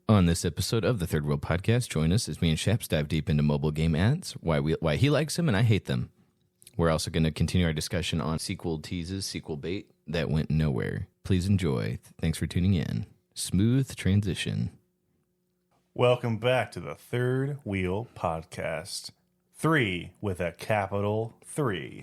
On this episode of the Third World Podcast, join us as me and Shaps dive deep into mobile game ads, why he likes them and I hate them. We're also going to continue our discussion on sequel teases, sequel bait that went nowhere. Please enjoy. Thanks for tuning in. Smooth transition. Welcome back to the Third Wheel Podcast. 3 with a capital 3.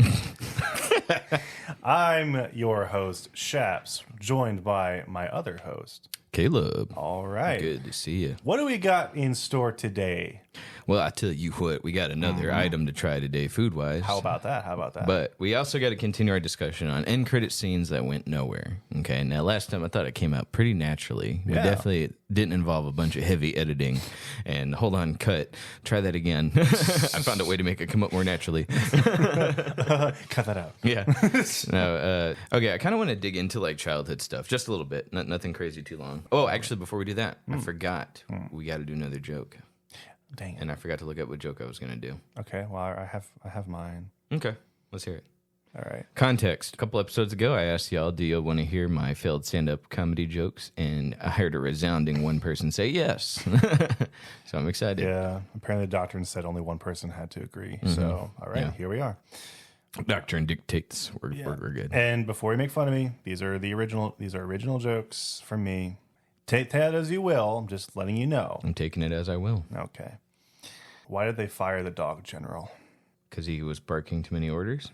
I'm your host, Shaps, joined by my other host, Caleb. All right. Good to see you. What do we got in store today? Well, I tell you what, we got another item to try today, food-wise. How about that? But we also got to continue our discussion on end credit scenes that went nowhere. Okay, now last time I thought it came out pretty naturally. We definitely didn't involve a bunch of heavy editing. And hold on, cut. Try that again. I found a way to make it come up more naturally. Cut that out. Yeah. No, okay, I kind of want to dig into like childhood stuff just a little bit. Nothing crazy too long. Oh, actually, before we do that, I forgot. We got to do another joke. Dang it. And I forgot to look up what joke I was going to do. Okay, well, I have mine. Okay, let's hear it. All right. Context. A couple episodes ago, I asked y'all, do you want to hear my failed stand-up comedy jokes? And I heard a resounding one person say yes. So I'm excited. Yeah, apparently the doctrine said only one person had to agree. So, all right, Here we are. Doctrine dictates. We're good. And before you make fun of me, these are original jokes from me. Take that as you will. I'm just letting you know. I'm taking it as I will. Okay. Why did they fire the dog general? Because he was barking too many orders?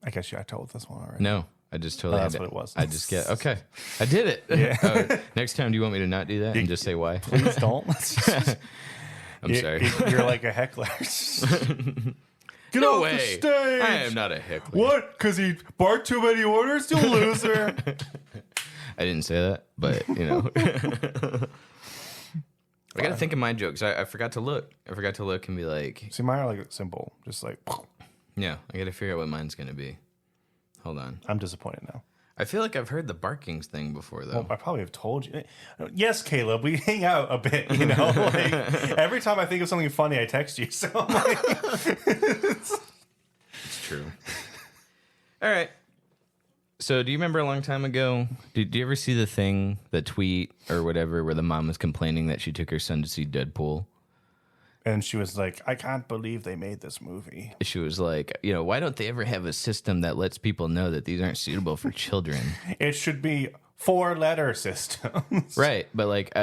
I guess I told this one already. No, I just totally that's what it was. I just get, okay. I did it. Yeah. Next time, do you want me to not do that and just say why? Please don't. I'm sorry. You're like a heckler. Get No off way. the stage. I am not a heckler. What? Because he barked too many orders? You loser. I didn't say that, but, you know. I got to think of my jokes. I forgot to look. I forgot to look and be like. See, mine are like simple. Just like. Yeah, I got to figure out what mine's going to be. Hold on. I'm disappointed now. I feel like I've heard the barkings thing before, though. Well, I probably have told you. Yes, Caleb, we hang out a bit, you know? Like, every time I think of something funny, I text you. So I'm like, it's true. All right. So do you remember a long time ago, did you ever see the tweet or whatever, where the mom was complaining that she took her son to see Deadpool? And she was like, I can't believe they made this movie. She was like, why don't they ever have a system that lets people know that these aren't suitable for children? It should be 4-letter systems. Right. But like,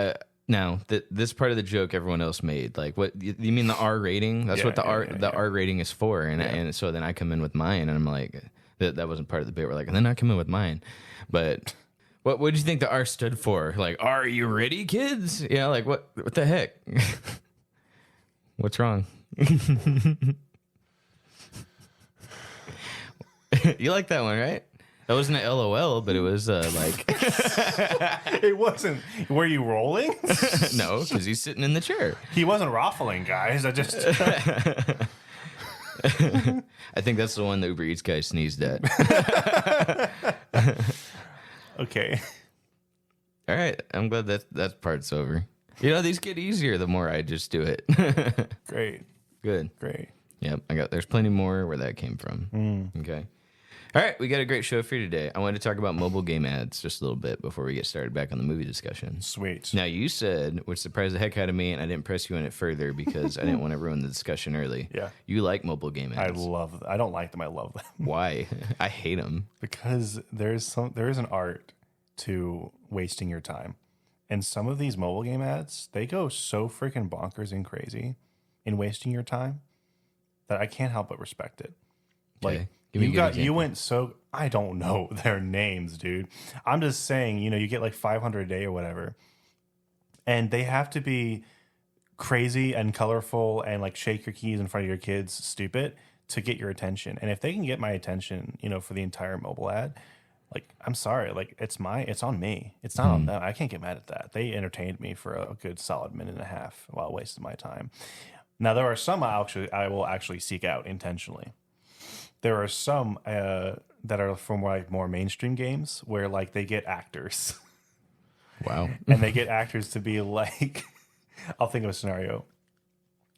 now this part of the joke everyone else made, like, what you mean the R rating? That's what the R rating is for. And so then I come in with mine and I'm like, that wasn't part of the bit. We're like, and then I come in with mine. But what did you think the R stood for? Like, are you ready, kids? Yeah. Like what the heck? What's wrong? You like that one, right? That wasn't an LOL, but it was like... It wasn't. Were you rolling? No, because he's sitting in the chair. He wasn't ruffling, guys. I just... I think that's the one the Uber Eats guy sneezed at. Okay. All right. I'm glad that part's over. These get easier the more I just do it. Great. Good. Great. Yep. There's plenty more where that came from. Okay. All right. We got a great show for you today. I wanted to talk about mobile game ads just a little bit before we get started back on the movie discussion. Sweet. Now, you said, which surprised the heck out of me, and I didn't press you on it further because I didn't want to ruin the discussion early. Yeah. You like mobile game ads. I love them. I don't like them. I love them. Why? I hate them. Because there is an art to wasting your time. And some of these mobile game ads, they go so freaking bonkers and crazy in wasting your time that I can't help but respect it. Okay. Like you went so I don't know their names, dude. I'm just saying, you get like 500 a day or whatever. And they have to be crazy and colorful and like shake your keys in front of your kids stupid to get your attention. And if they can get my attention, for the entire mobile ad, like, I'm sorry, like it's on me. It's not on them. I can't get mad at that. They entertained me for a good solid minute and a half while wasting my time. Now, there are some I will actually seek out intentionally. There are some that are from like more mainstream games where like they get actors. Wow. And they get actors to be like, I'll think of a scenario.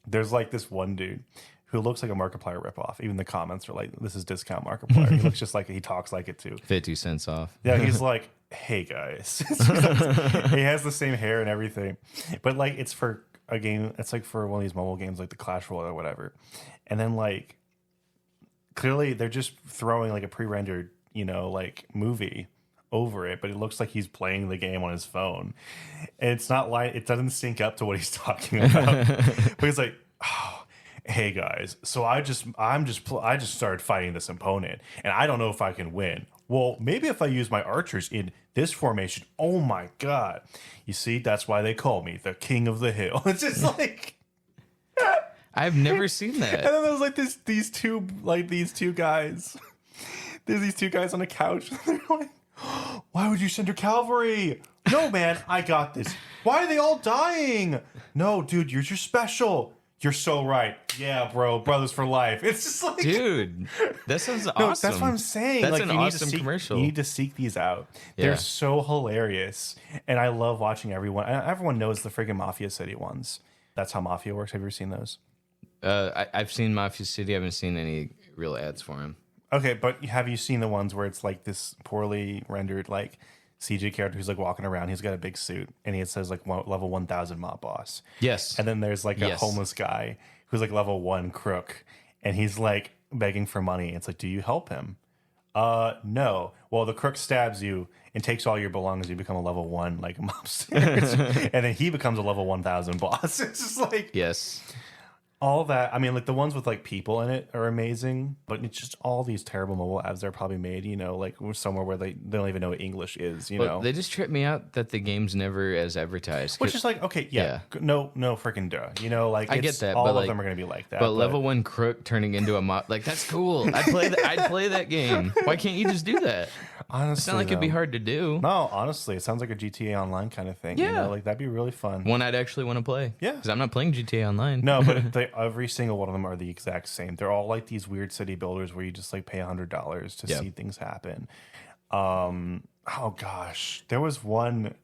There's like this one dude who looks like a Markiplier ripoff. Even the comments are like, "This is discount Markiplier." He looks just like he talks like it too. 50 cents off. Yeah, he's like, "Hey guys," he has the same hair and everything, but like it's for a game. It's like for one of these mobile games, like the Clash Royale or whatever. And then like clearly they're just throwing like a pre-rendered, like movie over it, but it looks like he's playing the game on his phone. And it's not like it doesn't sync up to what he's talking about. But he's like, "Oh, hey guys, so I just started fighting this opponent, and I don't know if I can win. Well, maybe if I use my archers in this formation, oh my god, you see, that's why they call me the King of the Hill." It's just like. I've never seen that. And then there was like these two guys. There's these two guys on a couch. And they're like, "Why would you send your cavalry?" "No, man, I got this." "Why are they all dying?" "No, dude, you're special." "You're so right." "Yeah, bro, brothers for life." It's just like, dude, that sounds awesome. no, that's what I'm saying. That's like, an awesome commercial. You need to seek these out. Yeah. They're so hilarious, and I love watching everyone. Everyone knows the freaking Mafia City ones. That's how Mafia works. Have you ever seen those? I've seen Mafia City. I haven't seen any real ads for him. Okay, but have you seen the ones where it's like this poorly rendered like CG character who's like walking around? He's got a big suit and he says like level 1000 mob boss. Yes. And then there's like a Yes. homeless guy who's like level 1 crook, and he's like begging for money. It's like, "Do you help him?" No. "Well, the crook stabs you and takes all your belongings. You become a level 1 like mobster, and then he becomes a level 1000 boss." It's just like, Yes. all that. I mean, like the ones with like people in it are amazing, but it's just all these terrible mobile apps they're probably made, like somewhere where they don't even know what English is, Well, they just trip me out that the game's never as advertised. Which is like, okay, no freaking duh. Like I get that, all but of like, them are going to be like that. But level 1 crook turning into a mob, like that's cool. I'd play that game. Why can't you just do that? Honestly, It's not like it'd be hard to do. No, honestly, it sounds like a GTA Online kind of thing. Yeah. Like that'd be really fun. One I'd actually want to play. Yeah. Because I'm not playing GTA Online. No, but every single one of them are the exact same. They're all like these weird city builders where you just like pay $100 to see things happen. Oh gosh, there was one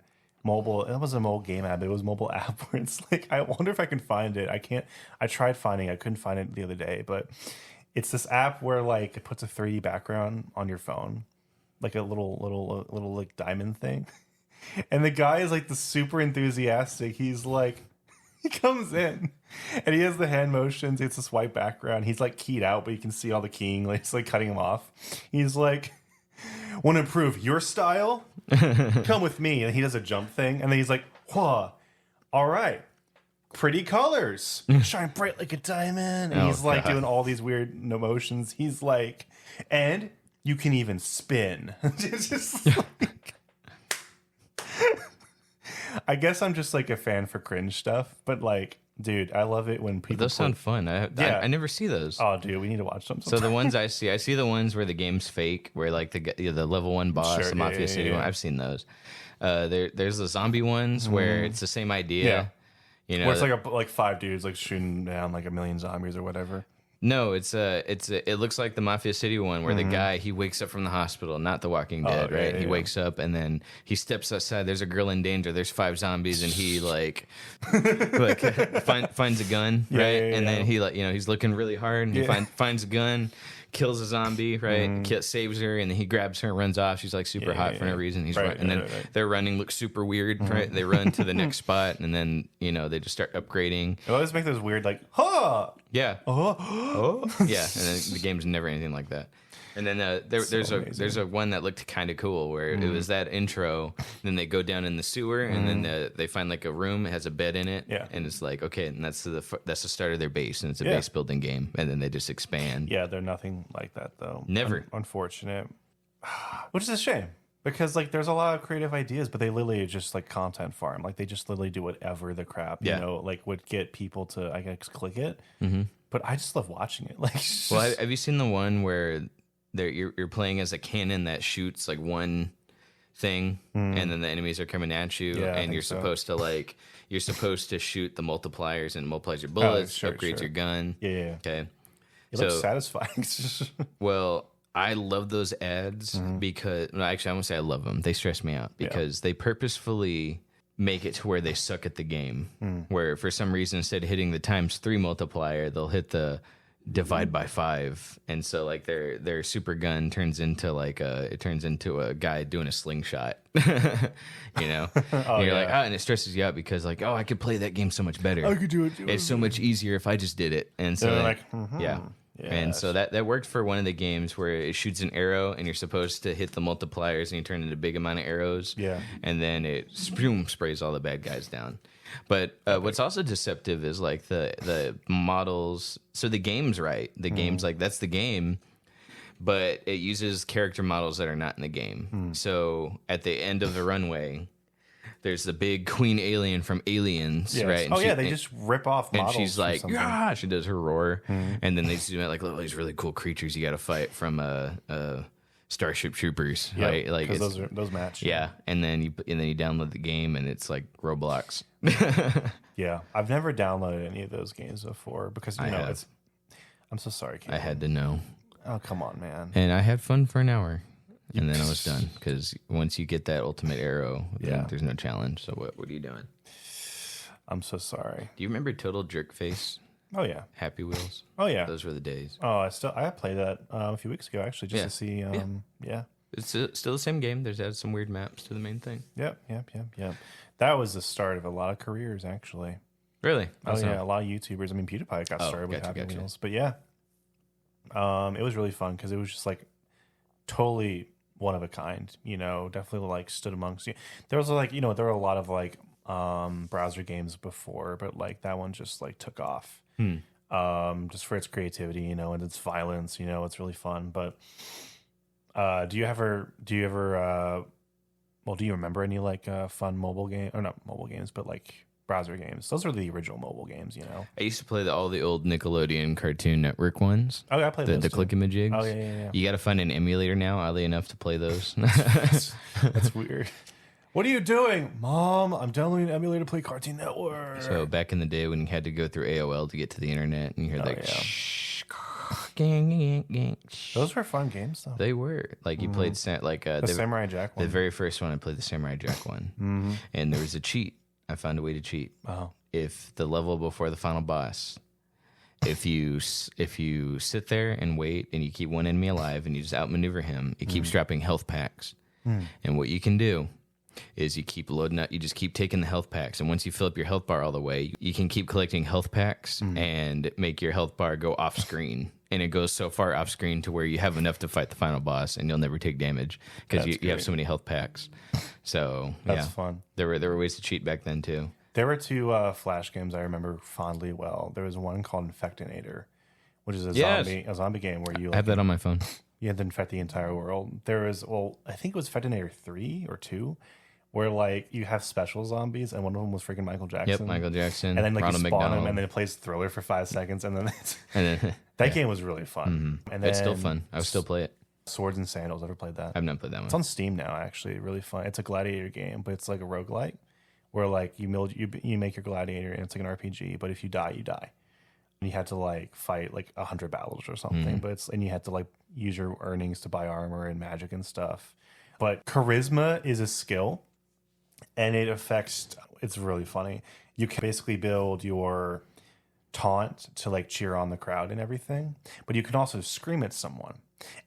mobile. It was a mobile game app. It was a mobile app where it's like, I wonder if I can find it. I can't. I tried finding. I couldn't find it the other day, but it's this app where like it puts a 3D background on your phone, like a little like diamond thing. And the guy is like the super enthusiastic. He's like, he comes in and he has the hand motions. It's this white background. He's like keyed out, but you can see all the keying. Like it's like cutting him off. He's like, "Want to improve your style? Come with me." And he does a jump thing. And then he's like, "Whoa, all right. Pretty colors. Shine bright like a diamond." And he's like doing all these weird motions. He's like, "And you can even spin." It's just like, I guess I'm just like a fan for cringe stuff, but like, dude, I love it when people. Those sound fun. I never see those. Oh, dude, we need to watch them. So the ones I see the ones where the game's fake, where like the level 1 boss, Sure, the Mafia City one. I've seen those. There's the zombie ones where it's the same idea. Yeah. Where it's like 5 dudes like shooting down like a million zombies or whatever. No, it looks like the Mafia City one where the guy, he wakes up from the hospital, not The Walking Dead, right? He wakes up and then he steps outside. There's a girl in danger. There's 5 zombies and he like finds a gun, right? And then he he's looking really hard and he finds a gun, kills a zombie, right? Saves her and then he grabs her and runs off. She's like super hot for no reason. They're running, looks super weird, right? They run to the next spot and then they just start upgrading. It always make those weird like, "Huh." Yeah. Oh. Yeah, and then the game's never anything like that. And then there's a one that looked kind of cool where it was that intro. Then they go down in the sewer, and then they find like a room. It has a bed in it, and it's like, okay, and that's the start of their base, and it's a base building game. And then they just expand. Yeah, they're nothing like that though. Never. Unfortunate, which is a shame. Because like there's a lot of creative ideas, but they literally just like content farm. Like they just literally do whatever the crap like would get people to, I guess, click it. But I just love watching it. Like, well, have you seen the one where you're playing as a cannon that shoots like one thing, and then the enemies are coming at you, and you're supposed to shoot the multipliers and multiplies your bullets, upgrades your gun. Yeah. Okay. It looks satisfying. Well, I love those ads because, actually, I won't say I love them. They stress me out because they purposefully make it to where they suck at the game. Where for some reason, instead of hitting the ×3 multiplier, they'll hit the divide by 5, and so like their super gun turns into like a guy doing a slingshot. You know, and you're like, and it stresses you out because like, I could play that game so much better. I could do it. It's so much easier if I just did it. And so like, yeah. And so that worked for one of the games where it shoots an arrow and you're supposed to hit the multipliers and you turn into a big amount of arrows. Yeah. And then it sprays all the bad guys down. But what's also deceptive is like the models. So the game's right. The game's like, that's the game. But it uses character models that are not in the game. So at the end of the runway, there's the big queen alien from Aliens, right? And they just rip off models. And she's like, yeah, she does her roar. And then they zoom out like, look, these really cool creatures you got to fight from Starship Troopers, right? Like those match. Yeah, and then you download the game and it's like Roblox. Yeah, I've never downloaded any of those games before because I'm so sorry, Cam. I had to know. Oh, come on, man. And I had fun for an hour. And then I was done because once you get that ultimate arrow, there's no challenge. So what are you doing? I'm so sorry. Do you remember Total Jerk Face? Oh yeah, Happy Wheels. Oh yeah, those were the days. Oh, I played that a few weeks ago actually just to see. It's still the same game. There's added some weird maps to the main thing. Yep. That was the start of a lot of careers actually. Really? Yeah, a lot of YouTubers. I mean, PewDiePie got started with Happy Wheels, but yeah, it was really fun because it was just like totally one of a kind, definitely like stood amongst you. There was like, there were a lot of like browser games before, but like that one just like took off. Just for its creativity, and its violence, it's really fun. But do you remember any like fun mobile game, or not mobile games, but like browser games? Those are the original mobile games, I used to play all the old Nickelodeon Cartoon Network ones. Oh, yeah, I played those the click-a-majigs. Oh, yeah. You got to find an emulator now, oddly enough, to play those. That's weird. What are you doing? Mom, I'm downloading an emulator to play Cartoon Network. So back in the day when you had to go through AOL to get to the internet, and you heard those were fun games, though. They were. Like, you played the Samurai Jack one. The very first one, I played the Samurai Jack one. And there was a cheat. I found a way to cheat. Oh. If the level before the final boss, if you sit there and wait and you keep one enemy alive and you just outmaneuver him, it keeps dropping health packs. And what you can do is you keep loading up, you just keep taking the health packs, and once you fill up your health bar all the way, you can keep collecting health packs and make your health bar go off screen. And it goes so far off screen to where you have enough to fight the final boss and you'll never take damage because you have so many health packs. So that's fun. There were ways to cheat back then too. There were two Flash games I remember fondly well. There was one called Infectinator, which is a zombie game where you I have that on my phone. You had to infect the entire world. There was I think it was Infectinator 3 or 2. Where like you have special zombies, and one of them was freaking Michael Jackson. Yep, Michael Jackson. And then like Ronald you spawn McDonald. him, and then it plays Thriller for 5 seconds, and then that game was really fun. And then it's still fun. I would still play it. Swords and Sandals. Ever played that? I've not played that one. It's on Steam now. Actually, really fun. It's a gladiator game, but it's like a roguelike where like you make your gladiator, and it's like an RPG. But if you die, you die. And you had to like fight like 100 battles or something. But and you had to like use your earnings to buy armor and magic and stuff. But charisma is a skill. And it's really funny. You can basically build your taunt to like cheer on the crowd and everything, but you can also scream at someone.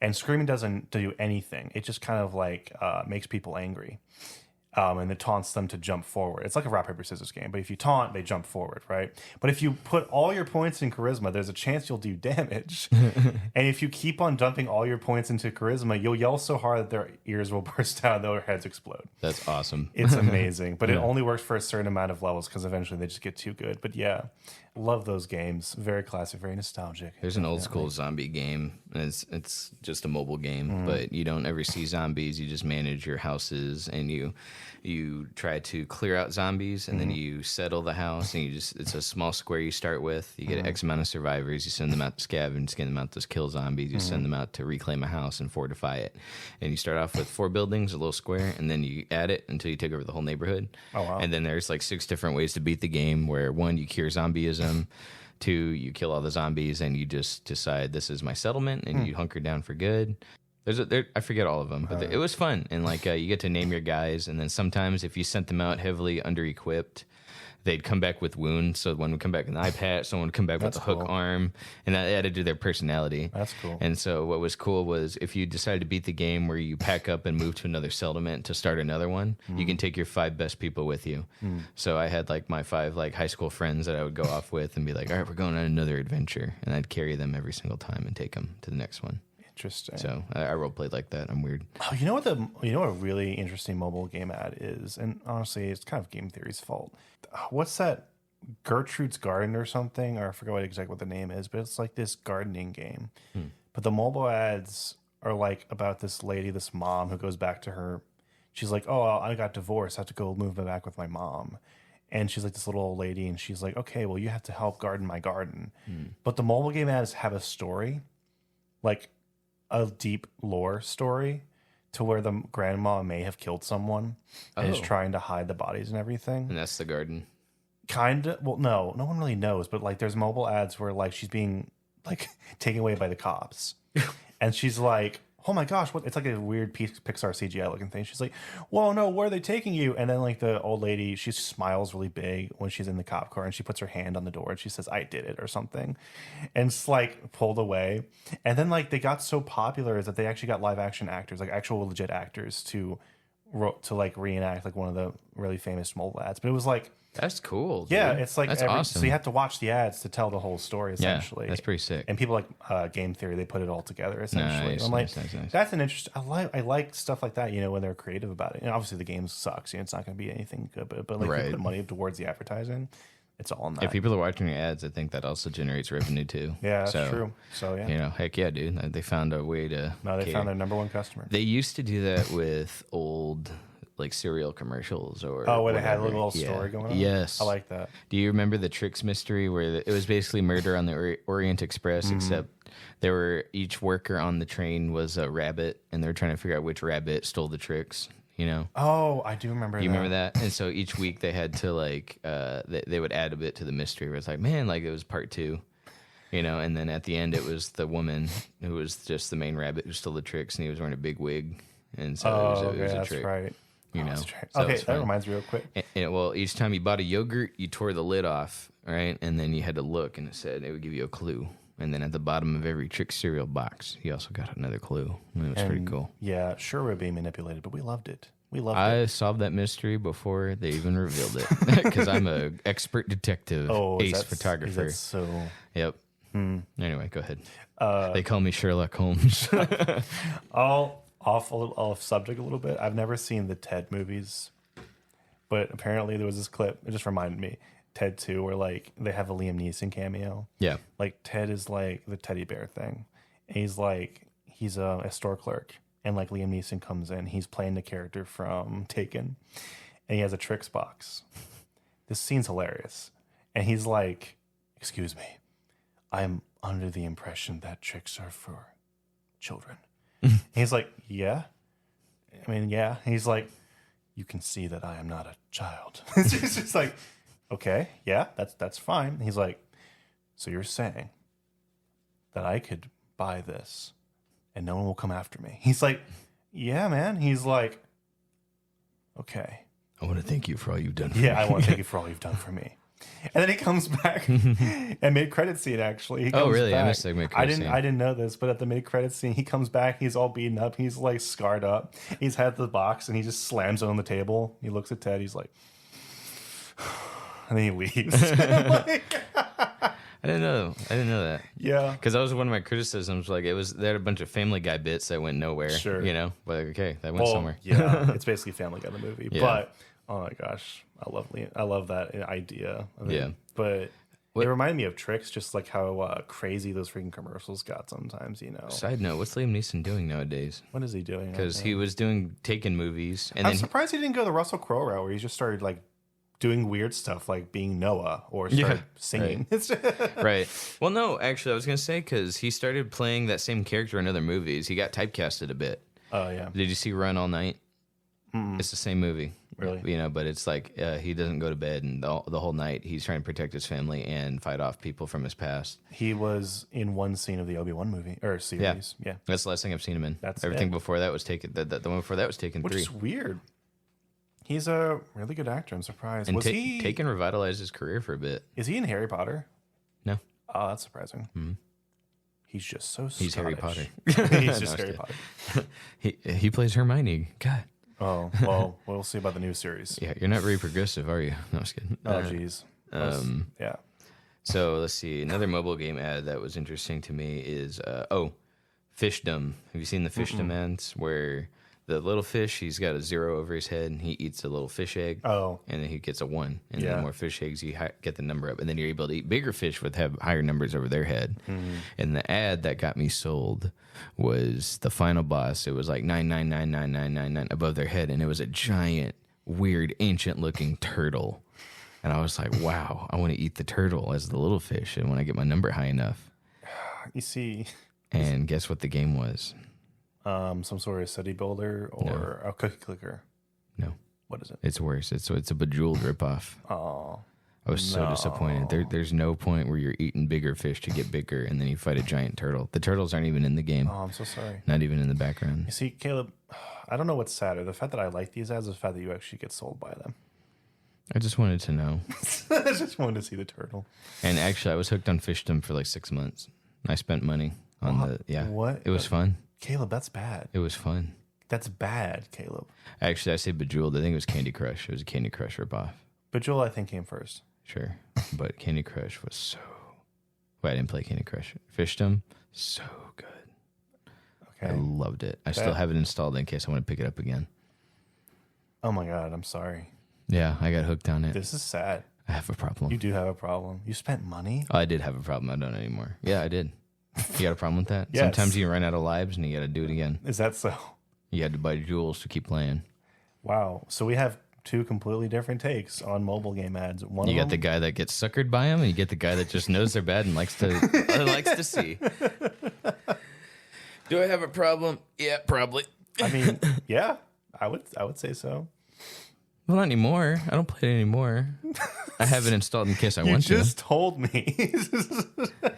And screaming doesn't do anything. It just kind of like makes people angry. And it taunts them to jump forward. It's like a rock, paper, scissors game, but if you taunt, they jump forward, right? But if you put all your points in charisma, there's a chance you'll do damage. And if you keep on dumping all your points into charisma, you'll yell so hard that their ears will burst out and their heads explode. That's awesome. It's amazing. But it only works for a certain amount of levels because eventually they just get too good. But yeah, love those games. Very classic, very nostalgic. There's an old school zombie game. It's just a mobile game, but you don't ever see zombies. You just manage your houses and you try to clear out zombies, and then you settle the house, and it's a small square you start with. You get X amount of survivors. You send them out to scavenge, send them out to kill zombies. You send them out to reclaim a house and fortify it. And you start off with 4 buildings, a little square, and then you add it until you take over the whole neighborhood. Oh, wow. And then there's like 6 different ways to beat the game, where 1, you cure zombieism. 2, you kill all the zombies, and you just decide this is my settlement, and you hunker down for good. I forget all of them, but it was fun. And like you get to name your guys, and then sometimes if you sent them out heavily under-equipped, they'd come back with wounds. So one would come back with an eye patch, someone would come back with a hook arm, and that added to their personality. That's cool. And so what was cool was if you decided to beat the game where you pack up and move to another settlement to start another one, you can take your 5 best people with you. So I had like my 5 like high school friends that I would go off with and be like, all right, we're going on another adventure. And I'd carry them every single time and take them to the next one. Interesting. So I role played like that. I'm weird. Oh, you know what a really interesting mobile game ad is, and honestly, it's kind of game theory's fault. What's that? Gertrude's Garden or something, or I forget exactly what the name is, but it's like this gardening game. But the mobile ads are like about this lady, this mom who goes back to her. She's like, "Oh, I got divorced. I have to go move back with my mom." And she's like this little old lady, and she's like, "Okay, well, you have to help garden my garden." But the mobile game ads have a story, like a deep lore story, to where the grandma may have killed someone and is trying to hide the bodies and everything. And that's the garden. Kind of. Well, no one really knows, but like there's mobile ads where like she's being like taken away by the cops, and she's like, "Oh my gosh, what?" It's like a weird Pixar CGI looking thing. She's like, "Whoa, no, where are they taking you?" And then like the old lady, she smiles really big when she's in the cop car, and she puts her hand on the door and she says, "I did it" or something, and it's like pulled away. And then like they got so popular is that they actually got live action actors, like actual legit actors, to like reenact like one of the really famous mobile ads. But it was like, that's cool. Dude. Yeah, it's like that's awesome. So you have to watch the ads to tell the whole story, essentially. Yeah, that's pretty sick. And people like Game Theory, they put it all together, essentially. Nice, I'm like, nice. that's an interesting. I like stuff like that, when they're creative about it. And obviously, the game sucks. It's not going to be anything good, but like you put money towards the advertising, it's all in that. If people are watching your ads, I think that also generates revenue too. Yeah, that's true. So yeah, heck yeah, dude. They found a way to. No, they found their number one customer. They used to do that with old like cereal commercials or where they had a little story going on. Yes, I like that. Do you remember the Tricks mystery where it was basically Murder on the Orient Express, except there were each worker on the train was a rabbit, and they're trying to figure out which rabbit stole the tricks. Oh, I do remember that. You remember that? And so each week they had to like they would add a bit to the mystery where it's like, man, like it was part 2. And then at the end it was the woman who was just the main rabbit who stole the tricks, and he was wearing a big wig, and so it was a trick. Right. So okay, that reminds me real quick. Well, each time you bought a yogurt, you tore the lid off, right? And then you had to look, and it would give you a clue. And then at the bottom of every Trick cereal box, you also got another clue. And it was pretty cool. Yeah, sure we're being manipulated, but we loved it. I solved that mystery before they even revealed it, because I'm an expert detective, ace photographer. So, yep. Anyway, go ahead. They call me Sherlock Holmes. Off subject a little bit. I've never seen the Ted movies, but apparently there was this clip. It just reminded me, Ted 2, where like they have a Liam Neeson cameo. Yeah, like Ted is like the teddy bear thing. And he's a store clerk, and like Liam Neeson comes in. He's playing the character from Taken, and he has a Tricks box. This scene's hilarious, and he's like, "Excuse me, I'm under the impression that tricks are for children." He's like, "Yeah, I mean, yeah." He's like, "You can see that I am not a child." It's just like, "Okay, yeah, that's fine." He's like, "So you're saying that I could buy this and no one will come after me?" He's like, "Yeah, man." He's like, "Okay, I want to thank you for all you've done for me. me. I want to thank you for all you've done for me." And then he comes back and mid-credit scene, actually. He comes really? Back. I missed the mid-credit scene. I didn't know this, but at the mid-credit scene, he comes back. He's all beaten up. He's like scarred up. He's had the box and he just slams it on the table. He looks at Ted. He's like, and then he leaves. I didn't know that. Yeah, because that was one of my criticisms. Like they had a bunch of Family Guy bits that went nowhere. Sure, but okay, that went somewhere. Yeah, it's basically Family Guy the movie. Yeah. But oh my gosh, I love that idea. But it reminded me of Tricks, just like how crazy those freaking commercials got sometimes. Side note: what's Liam Neeson doing nowadays? What is he doing? Because he was doing Taken movies, and I'm surprised he didn't go the Russell Crowe route, where he just started like doing weird stuff like being Noah or start singing. Right. Well, no, actually, I was going to say, because he started playing that same character in other movies. He got typecasted a bit. Oh, yeah. Did you see Run All Night? It's the same movie. Really? But it's like he doesn't go to bed, and the whole night he's trying to protect his family and fight off people from his past. He was in one scene of the Obi-Wan movie or series. Yeah. That's the last thing I've seen him in. That's everything before that was taken. The one before that was taken. Which 3. is weird. He's a really good actor. I'm surprised. And Was he? Taken revitalized his career for a bit. Is he in Harry Potter? No. Oh, that's surprising. Mhm. He's just so He's Harry Scottish. Potter. He's just Harry Potter. He plays Hermione. God. Oh, well, we'll see about the new series. Yeah, you're not very progressive, are you? No, I was kidding. Oh, jeez. Yeah. So let's see. Another mobile game ad that was interesting to me is Fishdom. Have you seen the Fishdom ads where the little fish, he's got a 0 over his head and he eats a little fish egg. Oh. And then he gets a 1. And Yeah. the more fish eggs, you get the number up. And then you're able to eat bigger fish with have higher numbers over their head. And the ad that got me sold was the final boss. It was like 9999999 above their head. And it was a giant, weird, ancient looking turtle. And I was like, wow, I want to eat the turtle as the little fish. And when I get my number high enough. You see. And guess what the game was? Some sort of city builder or a cookie clicker. No. What is it? It's worse. It's a Bejeweled ripoff. Oh. I was so disappointed. There's no point where you're eating bigger fish to get bigger and then you fight a giant turtle. The turtles aren't even in the game. Oh, I'm so sorry. Not even in the background. You see, Caleb, I don't know what's sadder. The fact that I like these ads or the fact that you actually get sold by them. I just wanted to know. I just wanted to see the turtle. And actually, I was hooked on Fishdom for like 6 months. I spent money on What? It was fun. Caleb, that's bad. It was fun. That's bad, Caleb. Actually, I say Bejeweled. I think it was Candy Crush. It was a Candy Crush ripoff. Bejeweled, I think, came first. Sure. But Candy Crush was so... Wait, I didn't play Candy Crush. Fishdom, so good. Okay. I loved it. I still have it installed in case I want to pick it up again. Oh my God, I'm sorry. Yeah, I got hooked on it. This is sad. I have a problem. You do have a problem. You spent money? Oh, I did have a problem. I don't anymore. Yeah, I did. You got a problem with that? Yes. Sometimes you run out of lives and you got to do it again. Is that so? You had to buy jewels to keep playing. Wow. So we have two completely different takes on mobile game ads. One You of got the them, guy that gets suckered by them, and you get the guy that just knows they're bad and likes to see. Do I have a problem? Yeah, probably. I mean, yeah, I would say so. Well, not anymore. I don't play it anymore. I have it installed in case I want You just told me.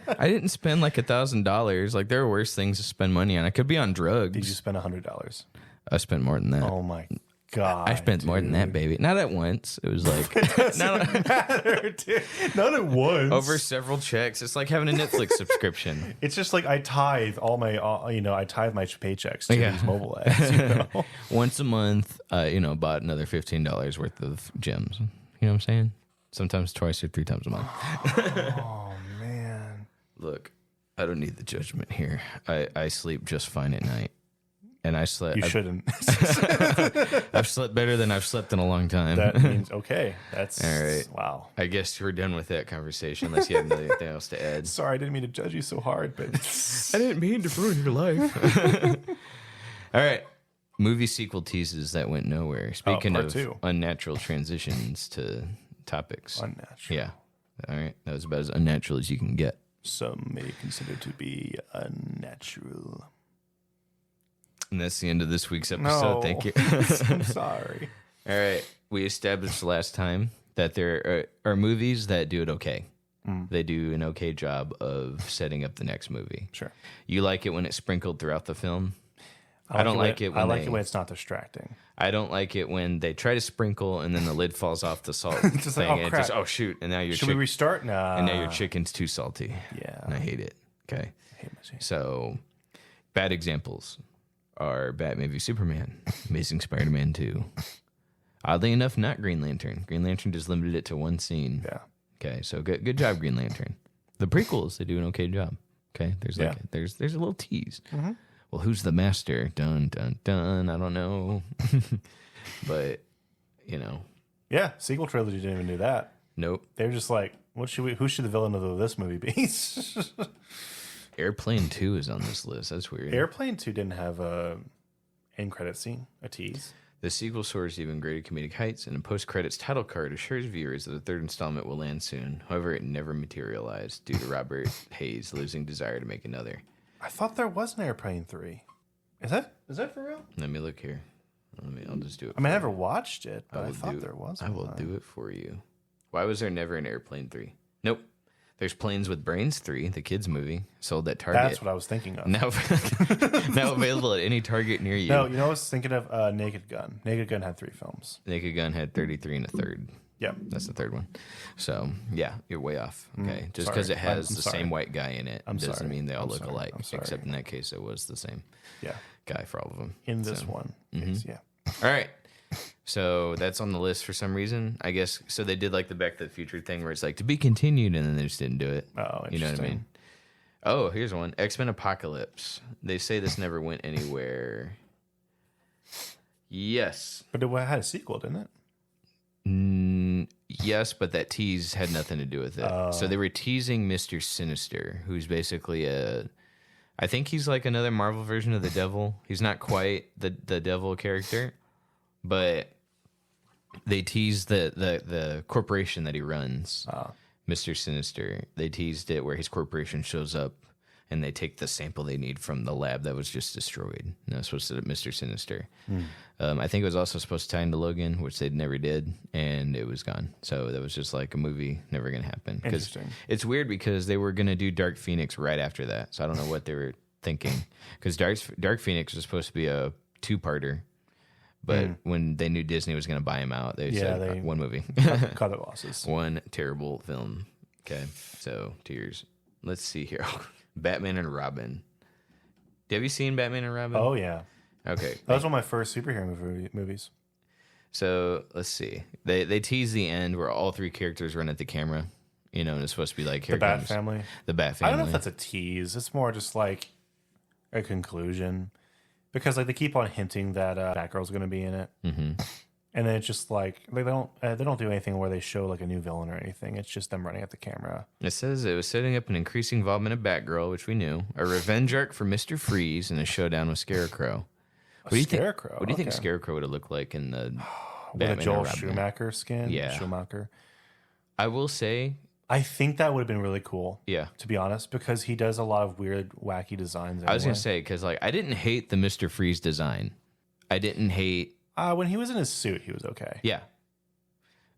I didn't spend like $1,000. Like there are worse things to spend money on. I could be on drugs. Did you spend $100? I spent more than that. Oh my God. I spent more than that, baby. Not at once. It was like Doesn't matter, dude. Not at once. over several checks. It's like having a Netflix subscription. It's just like I tithe all my, I tithe my paychecks to Yeah. these mobile ads. You know? Once a month, bought another $15 worth of gems. You know what I'm saying? Sometimes twice or 3 times a month. Oh man. Look, I don't need the judgment here. I sleep just fine at night. And I slept. You shouldn't. I've slept better than I've slept in a long time. That means okay. That's All right. Wow. I guess we're done with that conversation unless you have anything else to add. Sorry, I didn't mean to judge you so hard, but I didn't mean to ruin your life. All right. Movie sequel teases that went nowhere. Speaking part of 2. unnatural transitions to topics. unnatural. Yeah. All right. That was about as unnatural as you can get. Some may consider to be unnatural. And that's the end of this week's episode. No. Thank you. I'm sorry. All right. We established last time that there are movies that do it okay. They do an okay job of setting up the next movie. Sure. You like it when it's sprinkled throughout the film. I don't like it when I like it when it's not distracting. I don't like it when they try to sprinkle and then the lid falls off the salt Just thing. like, oh, and crap. shoot! And now your Should we restart? Nah. and now your chicken's too salty. Yeah. And I hate it. Okay. I hate my chicken. So, bad examples are Batman v Superman, Amazing Spider-Man 2. Oddly enough, not Green Lantern. Green Lantern just limited it to one scene. Yeah. Okay, so good job, Green Lantern. The prequels, they do an okay job. Okay, there's like there's a little tease. Mm-hmm. Well, who's the master? Dun dun dun. I don't know, but Yeah. Sequel trilogy didn't even do that. nope. They were just like, who should the villain of this movie be? Airplane 2 is on this list. That's weird. Airplane 2 didn't have a end credit scene, a tease. The sequel soars even greater comedic heights, and a post-credits title card assures viewers that the third installment will land soon. However, it never materialized due to Robert Hayes losing desire to make another. I thought there was an Airplane 3. Is that for real? Let me look here. I'll just do it. I mean, I never watched it, but I will thought there was. I will do it for you. Why was there never an Airplane 3? Nope. There's Planes with Brains 3, the kids movie, sold at Target. That's what I was thinking of. Now, now available at any Target near you. No, you know, I was thinking of Naked Gun. Naked Gun had 3 films. Naked Gun had 33 and a third. Yep. That's the third one. So, yeah, you're way off. Okay. Just because it has the same white guy in it doesn't mean they all look alike. Except in that case, it was the same guy for all of them. In this one. Case, yeah. All right. So that's on the list for some reason. I guess so. They did like the Back to the Future thing where it's like to be continued, and then they just didn't do it. Oh, you know what I mean? Oh, here's one: X-Men Apocalypse. They say this never went anywhere. Yes, but it had a sequel, didn't it? Yes, but that tease had nothing to do with it. So they were teasing Mr. Sinister, who's basically I think he's like another Marvel version of the Devil. He's not quite the Devil character, but they teased the corporation that he runs, Mr. Sinister. They teased it where his corporation shows up and they take the sample they need from the lab that was just destroyed. And that's supposed to be Mr. Sinister. I think it was also supposed to tie into Logan, which they never did, and it was gone. So that was just like a movie never going to happen. Interesting. It's weird because they were going to do Dark Phoenix right after that. So I don't know what they were thinking. Because Dark Phoenix was supposed to be a 2-parter. But when they knew Disney was going to buy him out, they said one movie. Cut their losses. One terrible film. Okay, so tears. Let's see here. Batman and Robin. Have you seen Batman and Robin? Oh, yeah. Okay. That was one of my first superhero movies. So let's see. They tease the end where all 3 characters run at the camera. You know, and it's supposed to be like the Bat Family. The Bat Family. I don't know if that's a tease. It's more just like a conclusion. Because like they keep on hinting that Batgirl's going to be in it, and then it's just like they don't do anything where they show like a new villain or anything. It's just them running at the camera. It says it was setting up an increasing involvement of Batgirl, which we knew, a revenge arc for Mr. Freeze, and a showdown with Scarecrow. What do you think Scarecrow would have looked like in the Batman with a Joel and Robin? Schumacher skin? Yeah, Schumacher. I will say, I think that would have been really cool. Yeah, to be honest, because he does a lot of weird, wacky designs. Anyway. I was gonna say because like I didn't hate the Mr. Freeze design. I didn't hate when he was in his suit. He was okay. Yeah,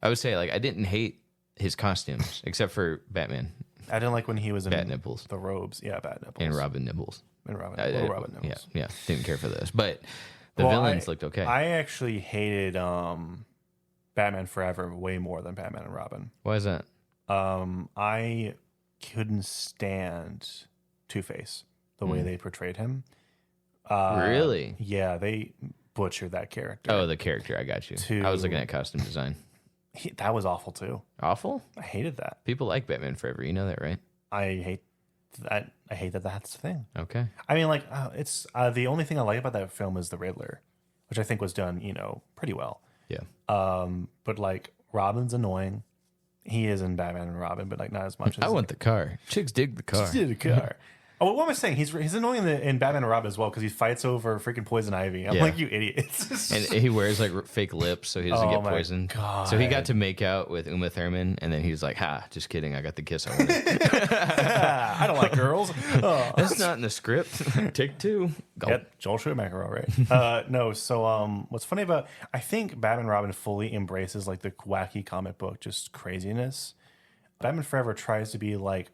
I would say like I didn't hate his costumes except for Batman. I didn't like when he was in Bat Nipples, the robes. Yeah, Bat Nipples and Robin Nibbles. And Robin Nibbles. Yeah, didn't care for those, but the villains looked okay. I actually hated Batman Forever way more than Batman and Robin. Why is that? I couldn't stand Two-Face, the way they portrayed him. Really? Yeah, they butchered that character. Oh, the character. I got you. I was looking at costume design. That was awful too. Awful? I hated that. People like Batman Forever. You know that, right? I hate that. I hate that that's the thing. Okay. I mean, like, it's the only thing I like about that film is the Riddler, which I think was done, pretty well. Yeah. But like, Robin's annoying. He is in Batman and Robin, but like not as much as I want the car. Chicks dig the car. Dig the car. Oh, what am I saying? He's annoying in Batman and Robin as well because he fights over freaking poison ivy. I'm like, you idiots. And he wears like fake lips so he doesn't get poisoned. God. So he got to make out with Uma Thurman, and then he's like, just kidding. I got the kiss I wanted. I don't like girls. That's not in the script. Take 2. Go. Yep, Joel Schumacher, all right. No, so what's funny about, I think Batman and Robin fully embraces like the wacky comic book, just craziness. Batman Forever tries to be like,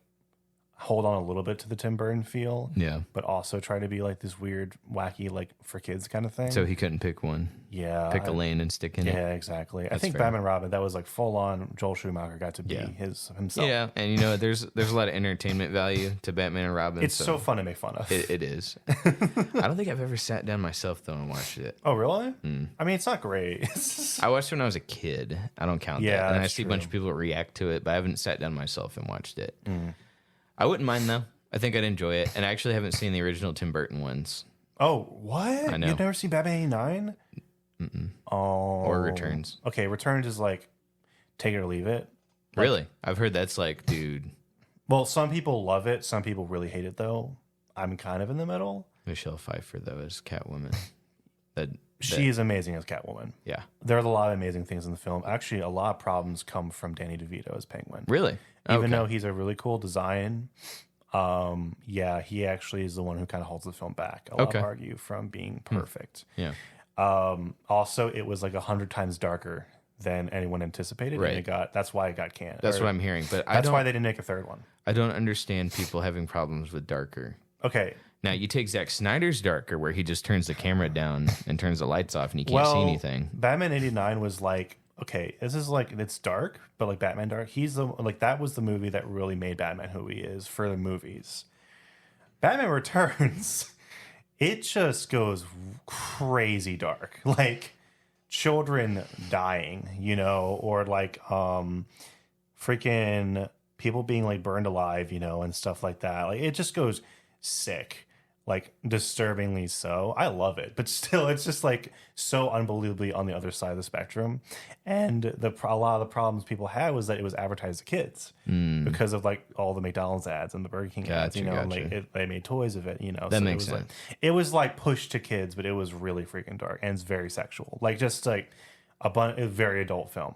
hold on a little bit to the Tim Burton feel, but also try to be like this weird, wacky, like for kids kind of thing. So he couldn't pick one. Yeah, pick a lane and stick in it. Yeah, exactly. I think fair. Batman and Robin, that was like full on. Joel Schumacher got to be himself. Yeah, and there's a lot of entertainment value to Batman and Robin. It's so fun to make fun of. It is. I don't think I've ever sat down myself though and watched it. Oh really? I mean, it's not great. I watched it when I was a kid. I don't count that. And I see a bunch of people react to it, but I haven't sat down myself and watched it. I wouldn't mind though. I think I'd enjoy it. And I actually haven't seen the original Tim Burton ones. Oh, what? I know. You've never seen Batman 89? Oh. Or Returns. Okay, Returns is like take it or leave it. Like, really? I've heard that's like, dude. Well, some people love it. Some people really hate it though. I'm kind of in the middle. Michelle Pfeiffer though is Catwoman. She is amazing as Catwoman. Yeah. There are a lot of amazing things in the film. Actually, a lot of problems come from Danny DeVito as Penguin. Really? Even though he's a really cool design, he actually is the one who kind of holds the film back. I'll argue from being perfect. Yeah. Also, it was like 100 times darker than anyone anticipated. Right. And that's why it got canned. That's what I'm hearing. But that's why they didn't make a third one. I don't understand people having problems with darker. Okay. Now, you take Zack Snyder's darker, where he just turns the camera down and turns the lights off and you can't see anything. Batman 89 was like, okay, this is like, it's dark, but like Batman dark. That was the movie that really made Batman who he is for the movies. Batman Returns, it just goes crazy dark. Like children dying, or like freaking people being like burned alive, and stuff like that. Like it just goes sick. Like disturbingly so. I love it, but still, it's just like so unbelievably on the other side of the spectrum. And a lot of the problems people had was that it was advertised to kids because of like all the McDonald's ads and the Burger King ads. Like they made toys of it. That so makes it was sense. It was like pushed to kids, but it was really freaking dark and it's very sexual. Like just like a very adult film.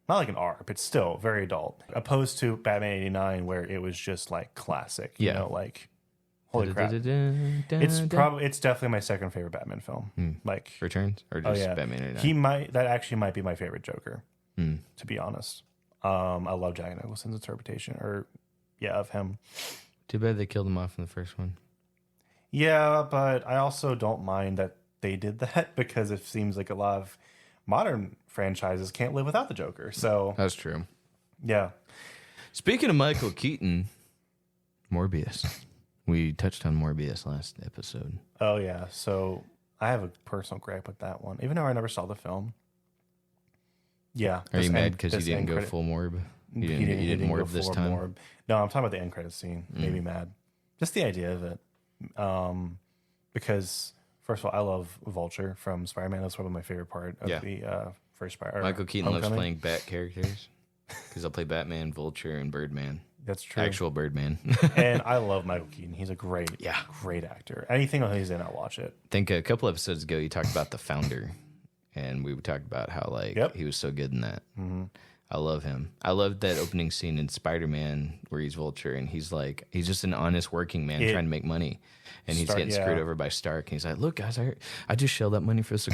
Not like an R, but still very adult. Opposed to Batman 89, where it was just like classic. Like. Holy crap! It's definitely my second favorite Batman film. Like Returns or just Batman 89? That actually might be my favorite Joker. To be honest, I love Jack Nicholson's interpretation, of him. Too bad they killed him off in the first one. Yeah, but I also don't mind that they did that because it seems like a lot of modern franchises can't live without the Joker. So that's true. Yeah. Speaking of Michael Keaton, Morbius. We touched on Morbius last episode. Oh, yeah. So I have a personal gripe with that one, even though I never saw the film. Yeah. Are you mad because you didn't go full Morb? You didn't Morb this time? Morb. No, I'm talking about the end credit scene. Maybe mad. Just the idea of it. Because, first of all, I love Vulture from Spider-Man. That's probably my favorite part of the first Spider-Man. Michael Keaton loves playing Bat characters because I'll play Batman, Vulture, and Birdman. That's true. Actual Birdman. And I love Michael Keaton. He's a great actor. Anything he's in, I'll watch it. I think a couple episodes ago, you talked about The Founder, and we talked about how he was so good in that. Mm-hmm. I love him. I love that opening scene in Spider-Man where he's Vulture, and he's just an honest working man trying to make money, and he's getting screwed over by Stark. And he's like, "Look, guys, I just shelled that money for this."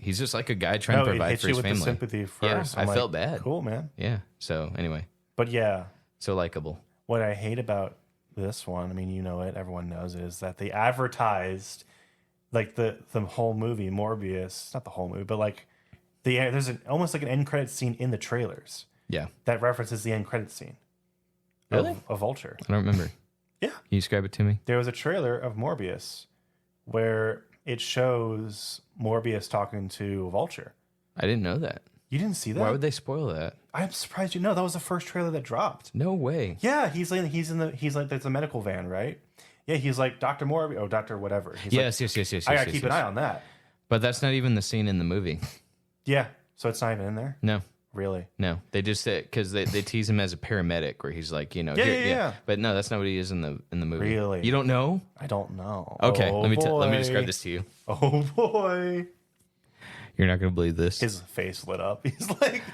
He's just like a guy trying to provide for his family. Sympathy first. Yeah, I felt bad. Cool, man. Yeah. So anyway, but yeah. So likable. What I hate about this one, I mean, you know it, everyone knows it, is that they advertised like the whole movie, Morbius, not the whole movie, but like there's almost like an end credit scene in the trailers. Yeah. That references the end credit scene. Really? Of Vulture. I don't remember. Yeah. Can you describe it to me? There was a trailer of Morbius where it shows Morbius talking to Vulture. I didn't know that. You didn't see that? Why would they spoil that? I'm surprised you know. That was the first trailer that dropped. No way. Yeah, he's like there's a medical van, right? Yeah, he's like Dr. Morbius, Dr. whatever. He's yes. I gotta keep an eye on that. But that's not even the scene in the movie. Yeah, so it's not even in there? No. Really? No. They just said, because they tease him as a paramedic where he's like, Yeah. But no, that's not what he is in the movie. Really? You don't know? I don't know. Okay, let me describe this to you. Oh boy. You're not going to believe this. His face lit up. He's like...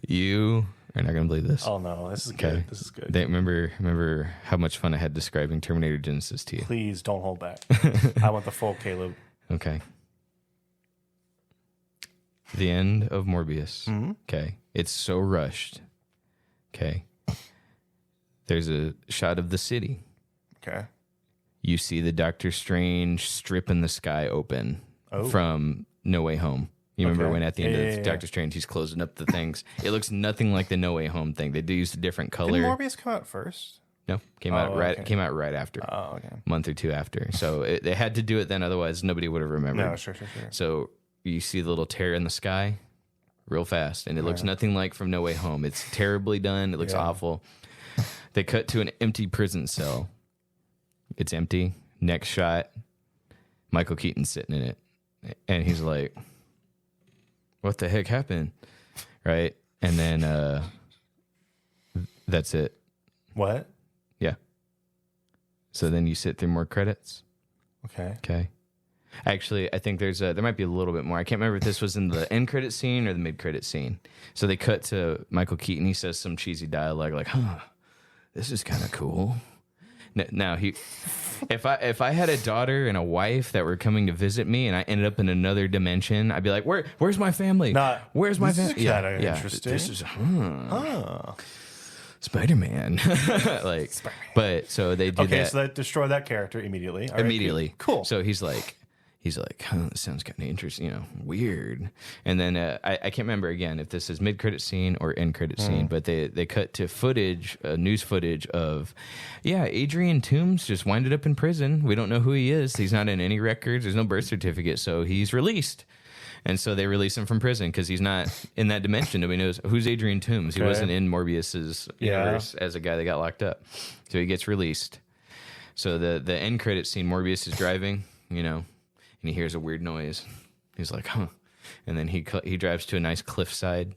You are not going to believe this. Oh, no. This is good. This is good. Remember how much fun I had describing Terminator Genesis to you. Please don't hold back. I want the full Caleb. Okay. The end of Morbius. Mm-hmm. Okay. It's so rushed. Okay. There's a shot of the city. Okay. You see the Doctor Strange strip in the sky open from No Way Home. You remember when at the end of Doctor Strange, he's closing up the things. It looks nothing like the No Way Home thing. They used a different color. Didn't Morbius come out first? No, came out right after. Oh, okay. Month or two after. So they had to do it then, otherwise nobody would have remembered. No, sure. So you see the little tear in the sky real fast, and it looks nothing like from No Way Home. It's terribly done. It looks awful. They cut to an empty prison cell. It's empty. Next shot, Michael Keaton's sitting in it. And he's like, what the heck happened? Right? And then that's it. What? Yeah. So then you sit through more credits. Okay. Actually, I think there might be a little bit more. I can't remember if this was in the end credit scene or the mid credit scene. So they cut to Michael Keaton. He says some cheesy dialogue like, this is kind of cool. Now if I had a daughter and a wife that were coming to visit me, and I ended up in another dimension, I'd be like, where's my family? Where's my family? This is kind of interesting. This is Spider-Man. Like, but so they did that. So that destroyed that character immediately. All right, immediately. Cool. So he's like, huh, this sounds kind of interesting, weird. And then I can't remember again if this is mid-credit scene or end-credit scene, but they cut to footage, news footage of, Adrian Toomes just winded up in prison. We don't know who he is. He's not in any records. There's no birth certificate, so he's released. And so they release him from prison because he's not in that dimension. Nobody knows who's Adrian Toomes. He wasn't in Morbius's universe as a guy that got locked up. So he gets released. So the end credit scene, Morbius is driving, and he hears a weird noise. He's like, huh. And then he drives to a nice cliffside,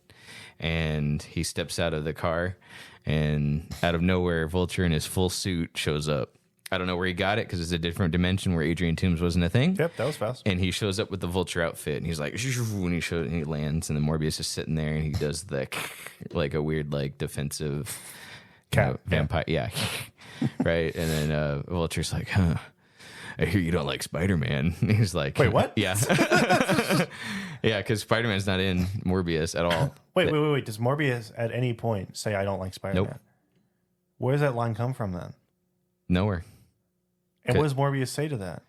and he steps out of the car, and out of nowhere, Vulture in his full suit shows up. I don't know where he got it because it's a different dimension where Adrian Toomes wasn't a thing. Yep, that was fast. And he shows up with the Vulture outfit, and he's like, when he lands, and then Morbius is sitting there, and he does like a weird defensive vampire, right? And then Vulture's like, huh. I hear you don't like Spider-Man. And he's like, wait, what? Yeah. Yeah, because Spider-Man's not in Morbius at all. Wait. Does Morbius at any point say, I don't like Spider-Man? Nope. Where does that line come from then? Nowhere. And what does Morbius say to that?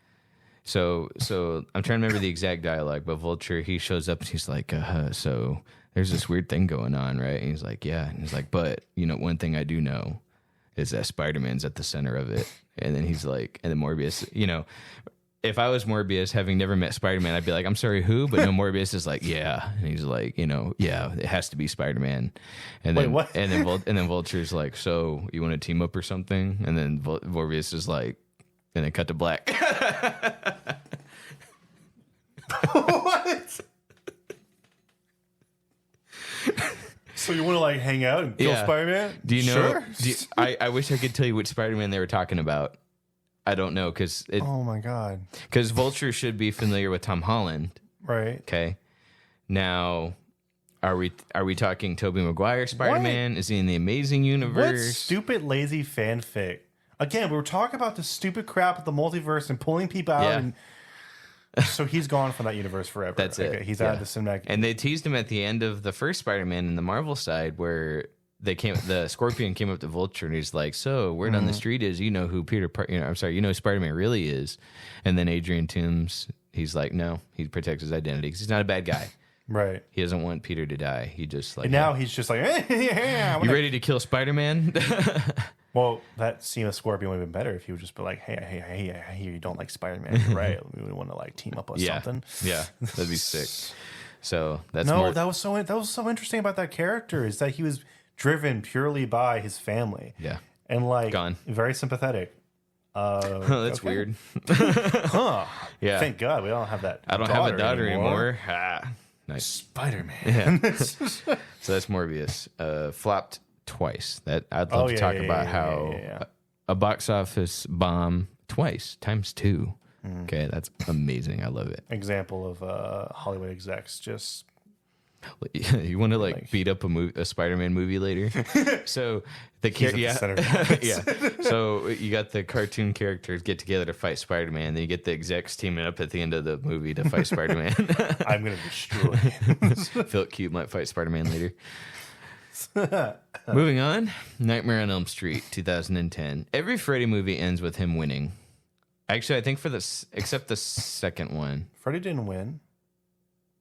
So I'm trying to remember the exact dialogue, but Vulture, he shows up and he's like, so there's this weird thing going on, right? And he's like, yeah. And he's like, but, one thing I do know is that Spider-Man's at the center of it. And then he's like, and then Morbius, if I was Morbius, having never met Spider-Man, I'd be like, I'm sorry, who? But no, Morbius is like, yeah. And he's like, yeah, it has to be Spider-Man. And then, what? And then Vulture's like, so you want to team up or something? And then Morbius is like, and then cut to black. What? So you want to hang out and kill Spider-Man? Do you know? Sure. I wish I could tell you which Spider-Man they were talking about. I don't know because oh my god, because Vulture should be familiar with Tom Holland, right? Okay, now are we talking Tobey Maguire Spider-Man? Is he in the Amazing Universe? What stupid lazy fanfic? Again, we were talking about the stupid crap of the multiverse and pulling people out, and so he's gone from that universe forever. That's it. He's out of the cinematic. And they teased him at the end of the first Spider-Man in the Marvel side where the Scorpion came up to Vulture and he's like, so word on the street is who who Spider-Man really is. And then Adrian Toomes, he's like, no, he protects his identity because he's not a bad guy. Right. He doesn't want Peter to die. He just and now he's just like, you ready to kill Spider-Man? Well, that scene of Scorpion would have been better if he would just be like, hey, I hear you don't like Spider-Man. You're right. We would want to team up with something. Yeah, that'd be sick. So that's that was so interesting about that character is that he was driven purely by his family. Yeah. And gone. Very sympathetic. That's weird. Huh. Yeah. Thank God we don't have that. I don't have a daughter anymore. Nice. Spider-Man. Yeah. So that's Morbius. Flopped twice. That I'd love to talk about how a box office bomb twice times 2. Okay, that's amazing. I love it. Example of Hollywood execs just. You want to beat up a Spider-Man movie later? So So you got the cartoon characters get together to fight Spider-Man. Then you get the execs teaming up at the end of the movie to fight Spider-Man. I'm gonna destroy him. Philip Cube might fight Spider-Man later. Moving on, Nightmare on Elm Street, 2010. Every Freddy movie ends with him winning. Actually, I think except the second one. Freddy didn't win.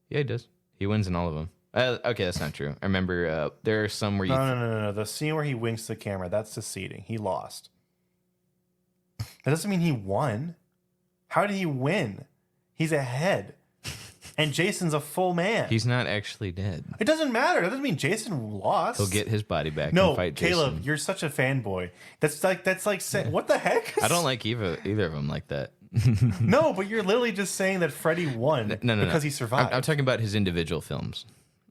Yeah, he does. He wins in all of them. Okay, that's not true. I remember there are some where you... No. The scene where he winks the camera, that's the seating. He lost. That doesn't mean he won. How did he win? He's ahead. And Jason's a full man. He's not actually dead. It doesn't matter. That doesn't mean Jason lost. He'll get his body back and fight Caleb, Jason. You're such a fanboy. That's like what the heck? I don't like either of them like that. No, but you're literally just saying that Freddy won because he survived. I'm talking about his individual films.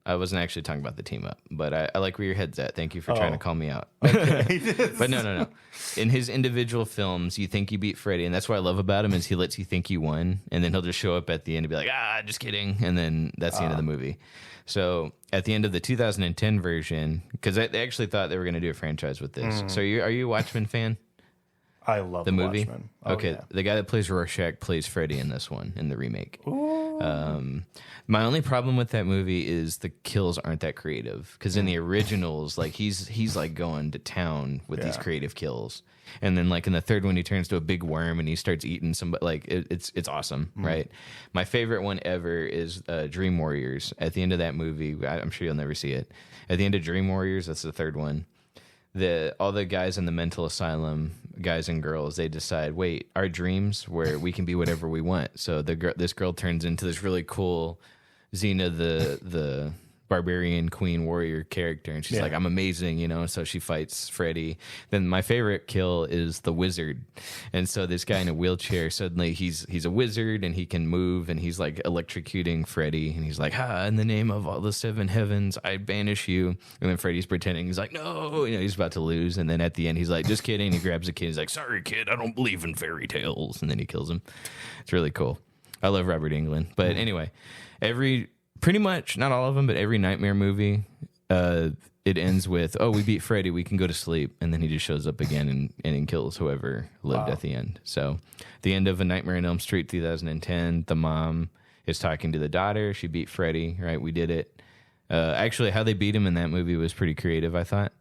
I wasn't actually talking about the team up, but I like where your head's at. Thank you for trying to call me out. Okay. But no. In his individual films, you think you beat Freddy, and that's what I love about him is he lets you think you won, and then he'll just show up at the end and be like, just kidding, and then that's the end of the movie. So at the end of the 2010 version, because they actually thought they were going to do a franchise with this. So are you a Watchmen fan? I love the movie. Watchmen. Oh, Okay, yeah. the guy that plays Rorschach plays Freddy in this one in the remake. Ooh. My only problem with that movie is the kills aren't that creative because in the originals, like he's like going to town with these creative kills, and then like in the third one, he turns to a big worm and he starts eating somebody. Like it's awesome, right? My favorite one ever is Dream Warriors. At the end of that movie, I'm sure you'll never see it. At the end of Dream Warriors, that's the third one. All the guys in the mental asylum, guys and girls, they decide, wait, our dreams where we can be whatever we want. So this girl turns into this really cool Xena, the barbarian queen warrior character, and she's like, I'm amazing, you know. So she fights Freddy. Then my favorite kill is the wizard, and so this guy in a wheelchair, suddenly he's a wizard and he can move, and he's like electrocuting Freddy, and he's like, in the name of all the seven heavens, I banish you. And then Freddy's pretending, he's like, no, you know, he's about to lose, and then at the end he's like, just kidding. He grabs a kid, he's like, sorry kid, I don't believe in fairy tales, and then he kills him. It's really cool. I love Robert Englund. But anyway, pretty much, not all of them, but every Nightmare movie, it ends with, we beat Freddy, we can go to sleep. And then he just shows up again and kills whoever lived at the end. So the end of A Nightmare on Elm Street 2010, the mom is talking to the daughter. She beat Freddy, right? We did it. Actually, how they beat him in that movie was pretty creative, I thought.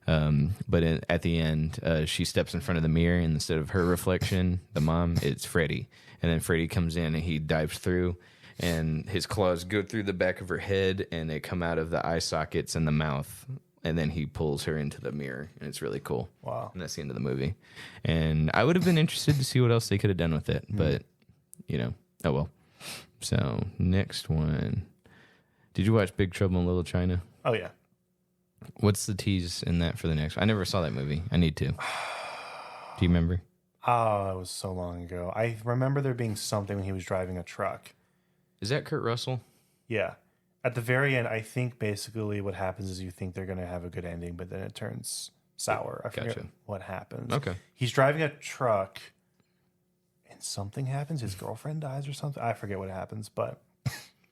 But at the end, she steps in front of the mirror, and instead of her reflection, the mom, it's Freddy. And then Freddy comes in and he dives through, and his claws go through the back of her head and they come out of the eye sockets and the mouth, and then he pulls her into the mirror, and it's really cool. Wow. And that's the end of the movie. And I would have been interested to see what else they could have done with it, but you know, oh well. So next one, did you watch Big Trouble in Little China? Oh yeah. What's the tease in that for the next one? I never saw that movie. I need to. Do you remember? Oh, it was so long ago. I remember there being something when he was driving a truck. Is that Kurt Russell? Yeah. At the very end, I think basically what happens is you think they're going to have a good ending, but then it turns sour. I forget what happens. Okay. He's driving a truck and something happens. His girlfriend dies or something. I forget what happens, but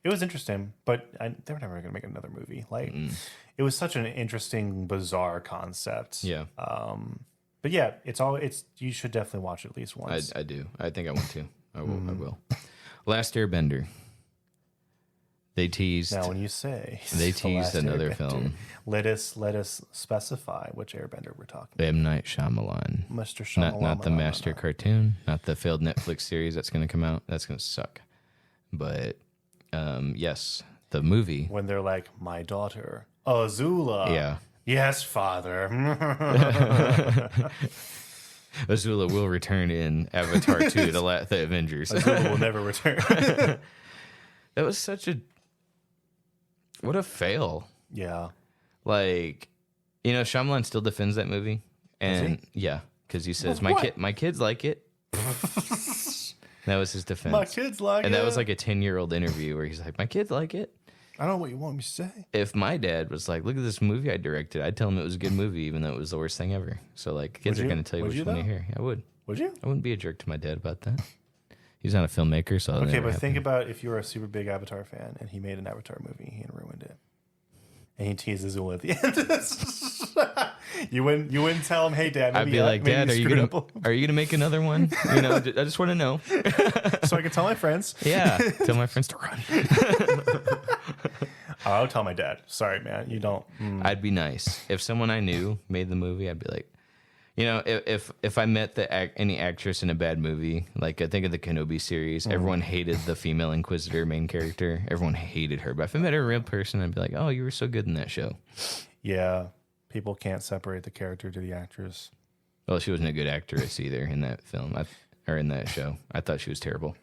it was interesting. But they were never going to make another movie. Like, it was such an interesting, bizarre concept. Yeah. But yeah, you should definitely watch it at least once. I do. I think I want to. I will. Last Airbender. They teased. Now, when you say they teased another film, let us specify which Airbender we're talking about. M. Night Shyamalan. Mr. Shyamalan. Not the master cartoon, not the failed Netflix series that's going to come out. That's going to suck. But yes, the movie. When they're like, my daughter, Azula. Yeah. Yes, father. Azula will return in Avatar 2, the Avengers. Azula will never return. That was such a... What a fail. Yeah. Like, you know, Shyamalan still defends that movie. And yeah, because he says, my kids like it. That was his defense. My kids like it. And that was like a 10-year-old interview where he's like, my kids like it. I don't know what you want me to say. If my dad was like, look at this movie I directed, I'd tell him it was a good movie, even though it was the worst thing ever. So, like, kids are going to tell you what you want to hear. I would. Would you? I wouldn't be a jerk to my dad about that. He's not a filmmaker, so okay, but think about if you were a super big Avatar fan and he made an Avatar movie and ruined it. And he teases Azula at the end. You wouldn't tell him, hey, Dad. Maybe I'd be like, Dad, are you gonna make another one? You know, I just want to know, so I can tell my friends. Yeah, tell my friends to run. I'll tell my dad. Sorry, man, you don't. I'd be nice if someone I knew made the movie. I'd be like, you know, if I met any actress in a bad movie, like I think of the Kenobi series, everyone hated the female Inquisitor main character. Everyone hated her. But if I met a real person, I'd be like, oh, you were so good in that show. Yeah. People can't separate the character to the actress. Well, she wasn't a good actress either in that film or in that show. I thought she was terrible.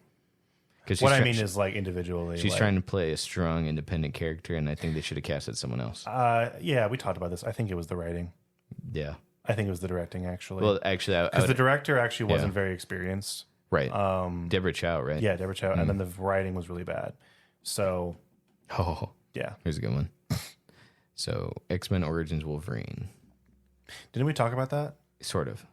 What I mean is, like, individually. She's trying to play a strong, independent character, and I think they should have casted someone else. Yeah, we talked about this. I think it was the writing. Yeah. I think it was the directing, actually. Well, actually, because the director actually wasn't very experienced. Right. Deborah Chow, right? Yeah, Deborah Chow. And then the writing was really bad. So. Oh. Yeah. Here's a good one. So, X-Men Origins Wolverine. Didn't we talk about that? Sort of.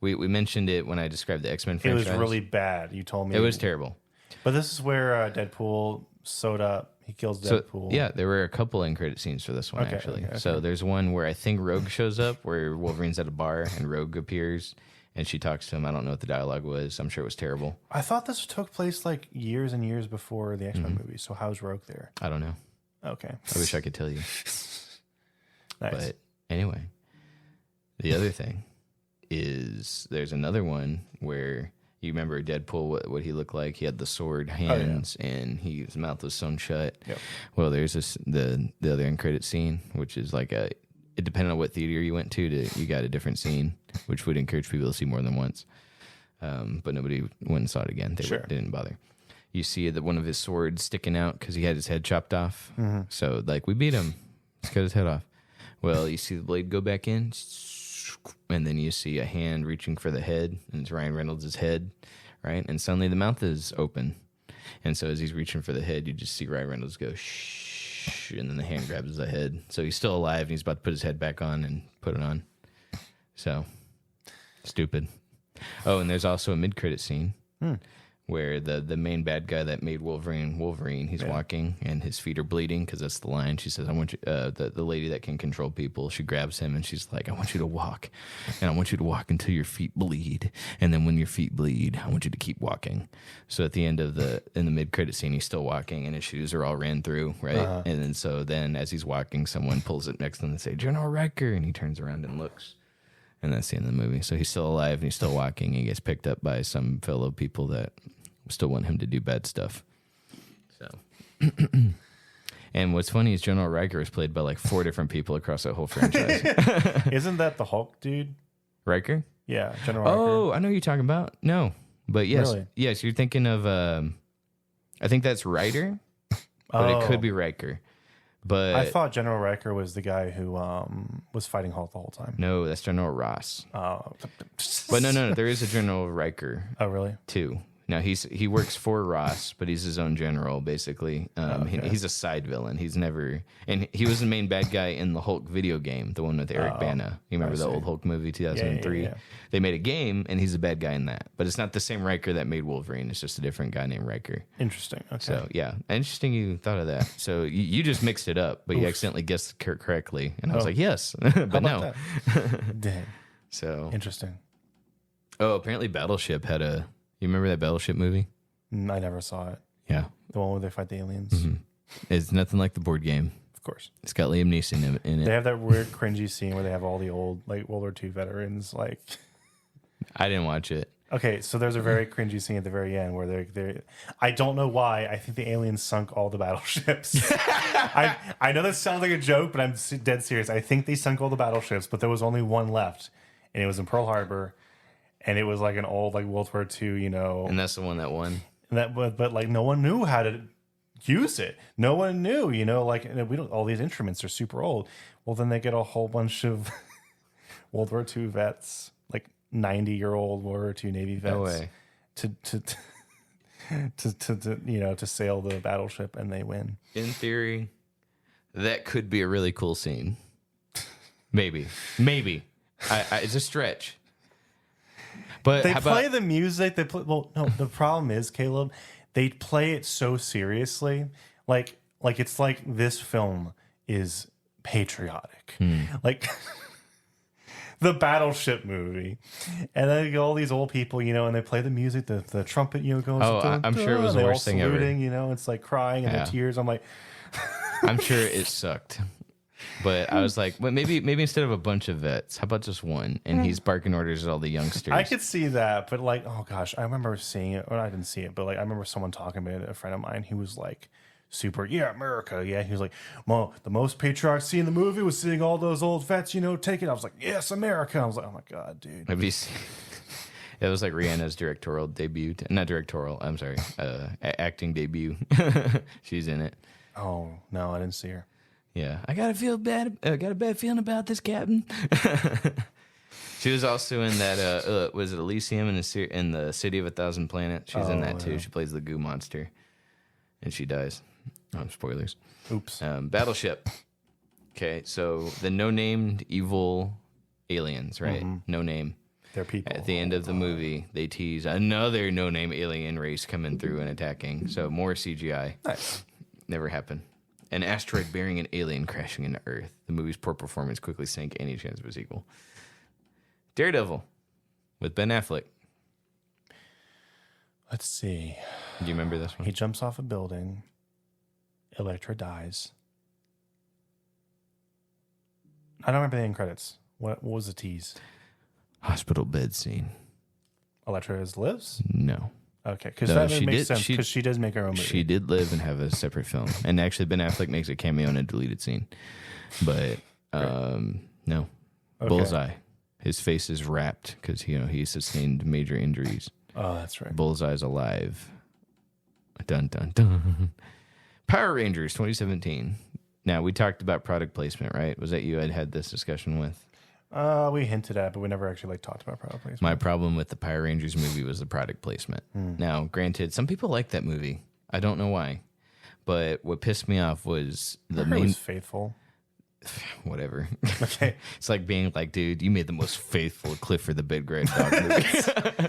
We mentioned it when I described the X-Men franchise. It was really bad. You told me. It was terrible. But this is where Deadpool sewed up. He kills Deadpool. So, yeah, there were a couple end credit scenes for this one, actually. Okay. So there's one where I think Rogue shows up, where Wolverine's at a bar and Rogue appears, and she talks to him. I don't know what the dialogue was. I'm sure it was terrible. I thought this took place like years and years before the X-Men movie. So how's Rogue there? I don't know. Okay. I wish I could tell you. Nice. But anyway, the other thing is there's another one where you remember Deadpool, what he looked like. He had the sword hands and his mouth was sewn shut. Yep. Well, there's the other end credit scene, which is like it depended on what theater you went to, you got a different scene, which would encourage people to see more than once. But nobody went and saw it again. They didn't bother. You see that one of his swords sticking out because he had his head chopped off. Mm-hmm. So like we beat him. Let's cut his head off. Well, you see the blade go back in, and then you see a hand reaching for the head, and it's Ryan Reynolds' head, right? And suddenly the mouth is open. And so as he's reaching for the head, you just see Ryan Reynolds go, shh, and then the hand grabs the head. So he's still alive, and he's about to put his head back on and put it on. So, stupid. Oh, and there's also a mid-credit scene where the main bad guy that made Wolverine, he's walking and his feet are bleeding because that's the line. She says, I want you, the lady that can control people, she grabs him and she's like, I want you to walk, and I want you to walk until your feet bleed. And then when your feet bleed, I want you to keep walking. So at the end of in the mid-credit scene, he's still walking and his shoes are all ran through, right? Uh-huh. And then as he's walking, someone pulls it next to him and say, General Riker, and he turns around and looks. And that's the end of the movie. So he's still alive and he's still walking. And he gets picked up by some fellow people that still want him to do bad stuff. So, and what's funny is General Riker is played by like 4 different people across that whole franchise. Isn't that the Hulk dude? Riker? Yeah, General Riker. Oh, I know who you're talking about. No, but yes, really? Yes, you're thinking of. I think that's Ryder, but it could be Riker. But I thought General Riker was the guy who was fighting Hulk the whole time. No, that's General Ross. Oh, but no, there is a General Riker. Oh, really? Too. Now he works for Ross, but he's his own general basically. He's a side villain. He's never, and he was the main bad guy in the Hulk video game, the one with Eric Bana. You remember the old Hulk movie, 2003? Yeah. They made a game, and he's a bad guy in that. But it's not the same Riker that made Wolverine. It's just a different guy named Riker. Interesting. Okay. So yeah, interesting you thought of that. So you just mixed it up, but you accidentally guessed correctly, and I was like, yes, but no. Dang. So interesting. Oh, apparently Battleship had a. You remember that Battleship movie? I never saw it. Yeah. The one where they fight the aliens? Mm-hmm. It's nothing like the board game. Of course. It's got Liam Neeson in it. They have that weird cringy scene where they have all the old like World War II veterans. Like, I didn't watch it. Okay, so there's a very cringy scene at the very end where they're I don't know why. I think the aliens sunk all the battleships. I know that sounds like a joke, but I'm dead serious. I think they sunk all the battleships, but there was only one left, and it was in Pearl Harbor. And it was like an old like World War II, And that's the one that won. But like no one knew how to use it. No one knew, like we don't. All these instruments are super old. Well, then they get a whole bunch of World War II vets, like 90-year-old World War II Navy vets, no way. to sail the battleship, and they win. In theory, that could be a really cool scene. Maybe. It's a stretch. But they play the music. Well, no. The problem is, Caleb, they play it so seriously, like it's like this film is patriotic, like the Battleship movie, and then all these old people, and they play the music, the trumpet, goes. Oh, I'm sure it was the worst thing ever. It's like crying and the tears. I'm like, I'm sure it sucked. But I was like, well, maybe instead of a bunch of vets, how about just one? And he's barking orders at all the youngsters. I could see that, but like, oh gosh, I remember seeing it. Well, I didn't see it, but like, I remember someone talking about it. A friend of mine, he was like, super, America, yeah. He was like, well, the most patriotic scene in the movie was seeing all those old vets, take it. I was like, yes, America. I was like, oh my god, dude. It was like Rihanna's directorial debut. Not directorial. I'm sorry, acting debut. She's in it. Oh no, I didn't see her. Yeah, I got a bad feeling about this, Captain. She was also in that. Was it Elysium in the City of a Thousand Planets? She's in that too. Yeah. She plays the goo monster, and she dies. Spoilers. Oops. Battleship. Okay, so the no-named evil aliens, right? Mm-hmm. No name. They're people. At the end of the movie, they tease another no-name alien race coming through and attacking. So more CGI. Nice. Never happened. An asteroid bearing an alien crashing into Earth. The movie's poor performance quickly sank any chance of a sequel. Daredevil. with Ben Affleck. Let's see. Do you remember this one? He jumps off a building. Elektra dies. I don't remember the end credits. What was the tease? Hospital bed scene. Elektra lives? No. Okay, because that makes sense, because she does make her own movie. She did live and have a separate film. And actually, Ben Affleck makes a cameo in a deleted scene. But, no. Okay. Bullseye. His face is wrapped because, he sustained major injuries. Oh, that's right. Bullseye's alive. Dun, dun, dun. Power Rangers 2017. Now, we talked about product placement, right? Was that you I'd had this discussion with? We hinted at, but we never actually talked about product placement. My problem with the Power Rangers movie was the product placement. Now, granted, some people like that movie. I don't know why, but what pissed me off was the main. It was faithful. Whatever. Okay, it's like being like, dude, you made the most faithful Clifford the Big Red Dog movie.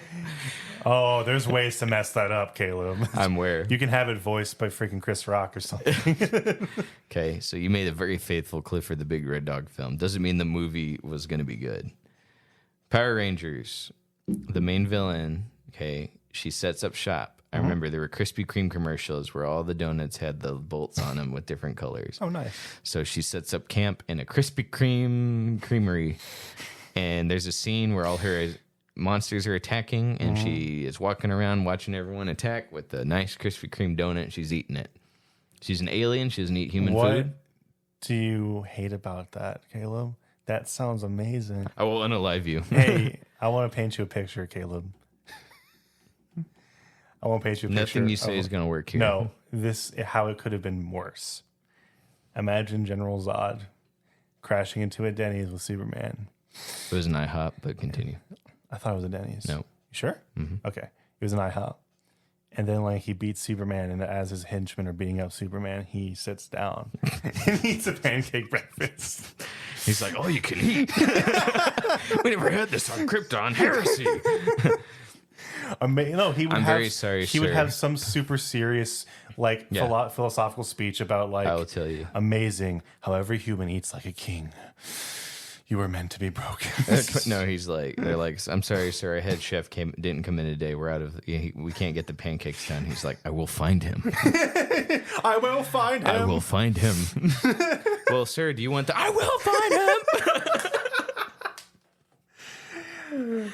Oh, there's ways to mess that up, Caleb. I'm aware. You can have it voiced by freaking Chris Rock or something. Okay, so you made a very faithful Clifford the Big Red Dog film. Doesn't mean the movie was going to be good. Power Rangers, the main villain, okay, she sets up shop. I remember there were Krispy Kreme commercials where all the donuts had the bolts on them with different colors. Oh, nice. So she sets up camp in a Krispy Kreme creamery, and there's a scene where all her monsters are attacking, and she is walking around watching everyone attack with a nice Krispy Kreme donut. She's eating it. She's an alien. She doesn't eat human food. What do you hate about that, Caleb? That sounds amazing. I will unalive you. Hey, I want to paint you a picture, Caleb. I want to paint you a picture. Nothing you say is going to work here. No, how it could have been worse. Imagine General Zod crashing into a Denny's with Superman. It was an IHOP, but continue. I thought it was a Denny's. No. You sure? Mm-hmm. Okay. It was an IHOP. And then, he beats Superman, and as his henchmen are beating up Superman, he sits down and eats a pancake breakfast. He's like, "Oh, you can eat." We never had this on Krypton. Heresy. No, he would I'm have, very sorry, He sir. would have some super serious, philosophical speech about, I will tell you. Amazing how every human eats like a king. You were meant to be broken. No, they're like, "I'm sorry, sir. Our head chef didn't come in today. We're out of, we can't get the pancakes done." He's like, "I will find him. I will find him. I will find him." Well, sir, do you want I will find him.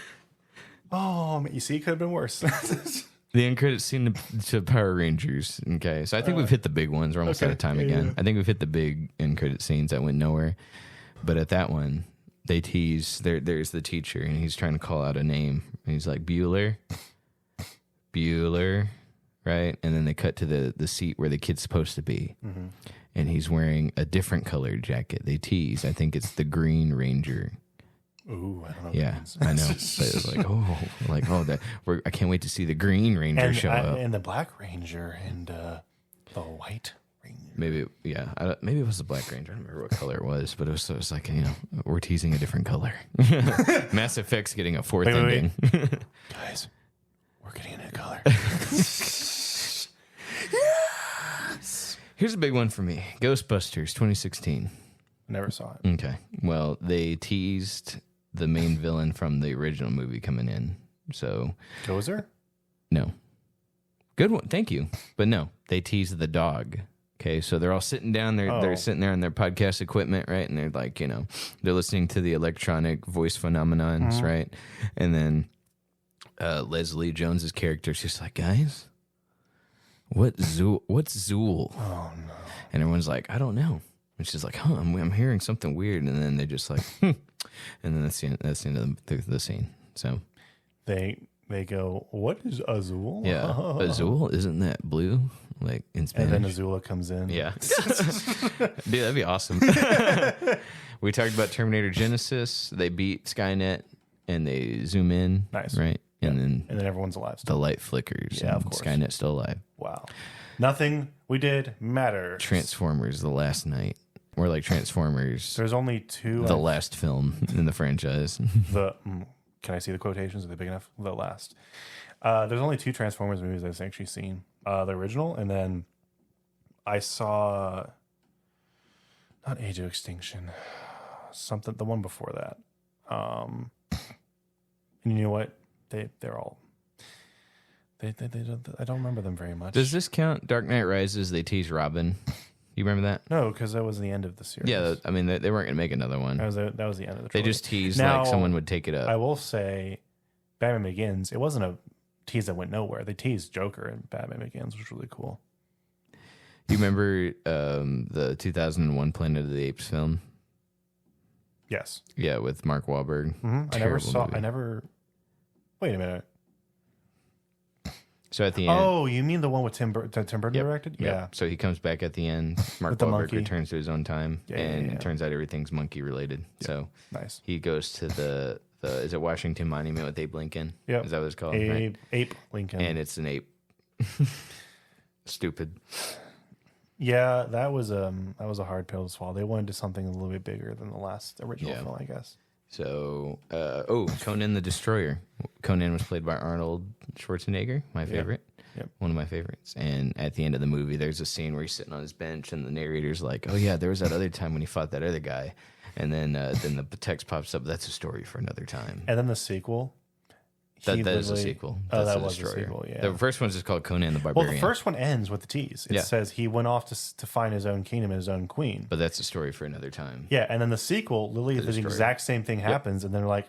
Oh, you see, it could have been worse. The end credits scene to Power Rangers. Okay, so I think we've hit the big ones. We're almost out of time again. Yeah. I think we've hit the big end credit scenes that went nowhere. But at that one, they tease. There's the teacher, and he's trying to call out a name. And he's like, Bueller, right? And then they cut to the seat where the kid's supposed to be. Mm-hmm. And he's wearing a different colored jacket. They tease. I think it's the Green Ranger. Ooh, I don't know. Yeah, I know. But it was I can't wait to see the Green Ranger show up. And the Black Ranger and the White Ranger. Maybe it was the Black Ranger. I don't remember what color it was, but it was like, we're teasing a different color. Mass Effect's getting a fourth ending. Guys, we're getting a new color. Yes! Here's a big one for me. Ghostbusters 2016. Never saw it. Okay. Well, they teased the main villain from the original movie coming in. So Gozer? No. Good one. Thank you. But no, they teased the dog. Okay, so they're all sitting down. They're sitting there on their podcast equipment, right? And they're like, they're listening to the electronic voice phenomenons, right? And then Leslie Jones's character is just like, guys, what's Zool? Oh no! And everyone's like, I don't know. And she's like, I'm hearing something weird. And then they just like, and then that's the end of the scene. So they go, what is Azul? Yeah, Azul, isn't that blue? Like in Spanish. And then Azula comes in. Yeah. Dude, that'd be awesome. We talked about Terminator Genesis. They beat Skynet and they zoom in. Nice. Right? Yeah. And then everyone's alive still. The light flickers. Yeah, of course. Skynet's still alive. Wow. Nothing we did matters. Transformers The Last Night. Or like Transformers. There's only two. The last film in the franchise. Can I see the quotations? Are they big enough? The last. There's only two Transformers movies I've actually seen. The original, and then I saw not Age of Extinction, the one before that. And you know what? They're all. They I don't remember them very much. Does this count? Dark Knight Rises, they tease Robin. You remember that? No, because that was the end of the series. Yeah, I mean, they weren't going to make another one. That was the end of the trilogy. They just teased now, like someone would take it up. I will say, Batman Begins, it wasn't a tease that went nowhere. They teased Joker in Batman Begins, which was really cool. You remember the 2001 Planet of the Apes film? Yes. Yeah, with Mark Wahlberg. Mm-hmm. Wait a minute. So at the end. Oh, you mean the one with Tim Burton directed? Yeah. Yep. So he comes back at the end. Mark Wahlberg returns to his own time, and it turns out everything's monkey related. Yeah. So nice. He goes to the is it Washington Monument with Abe Lincoln? Yeah. Is that what it's called? Ape Lincoln. And it's an ape. Stupid. Yeah, that was a hard pill to swallow. They wanted to do something a little bit bigger than the last original film, I guess. So, Conan the Destroyer. Conan was played by Arnold Schwarzenegger, my favorite. Yep. One of my favorites. And at the end of the movie, there's a scene where he's sitting on his bench, and the narrator's like, "Oh yeah, there was that other time when he fought that other guy." And then the text pops up. That's a story for another time. And then the sequel. That is a sequel. That's that was a sequel. Yeah. The first one's just called Conan the Barbarian. Well, the first one ends with the tease. It says he went off to find his own kingdom and his own queen. But that's a story for another time. Yeah, and then the sequul, literally the exact same thing happens, and then they're like,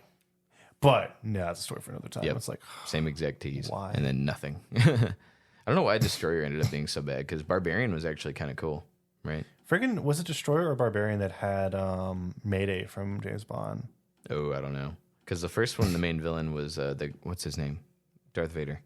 but no, that's a story for another time. Yep. It's like same exact tease. Why? And then nothing. I don't know why Destroyer ended up being so bad, because Barbarian was actually kind of cool, right? Friggin', was it Destroyer or Barbarian that had Mayday from James Bond? Oh, I don't know. Because the first one, the main villain was what's his name? Darth Vader.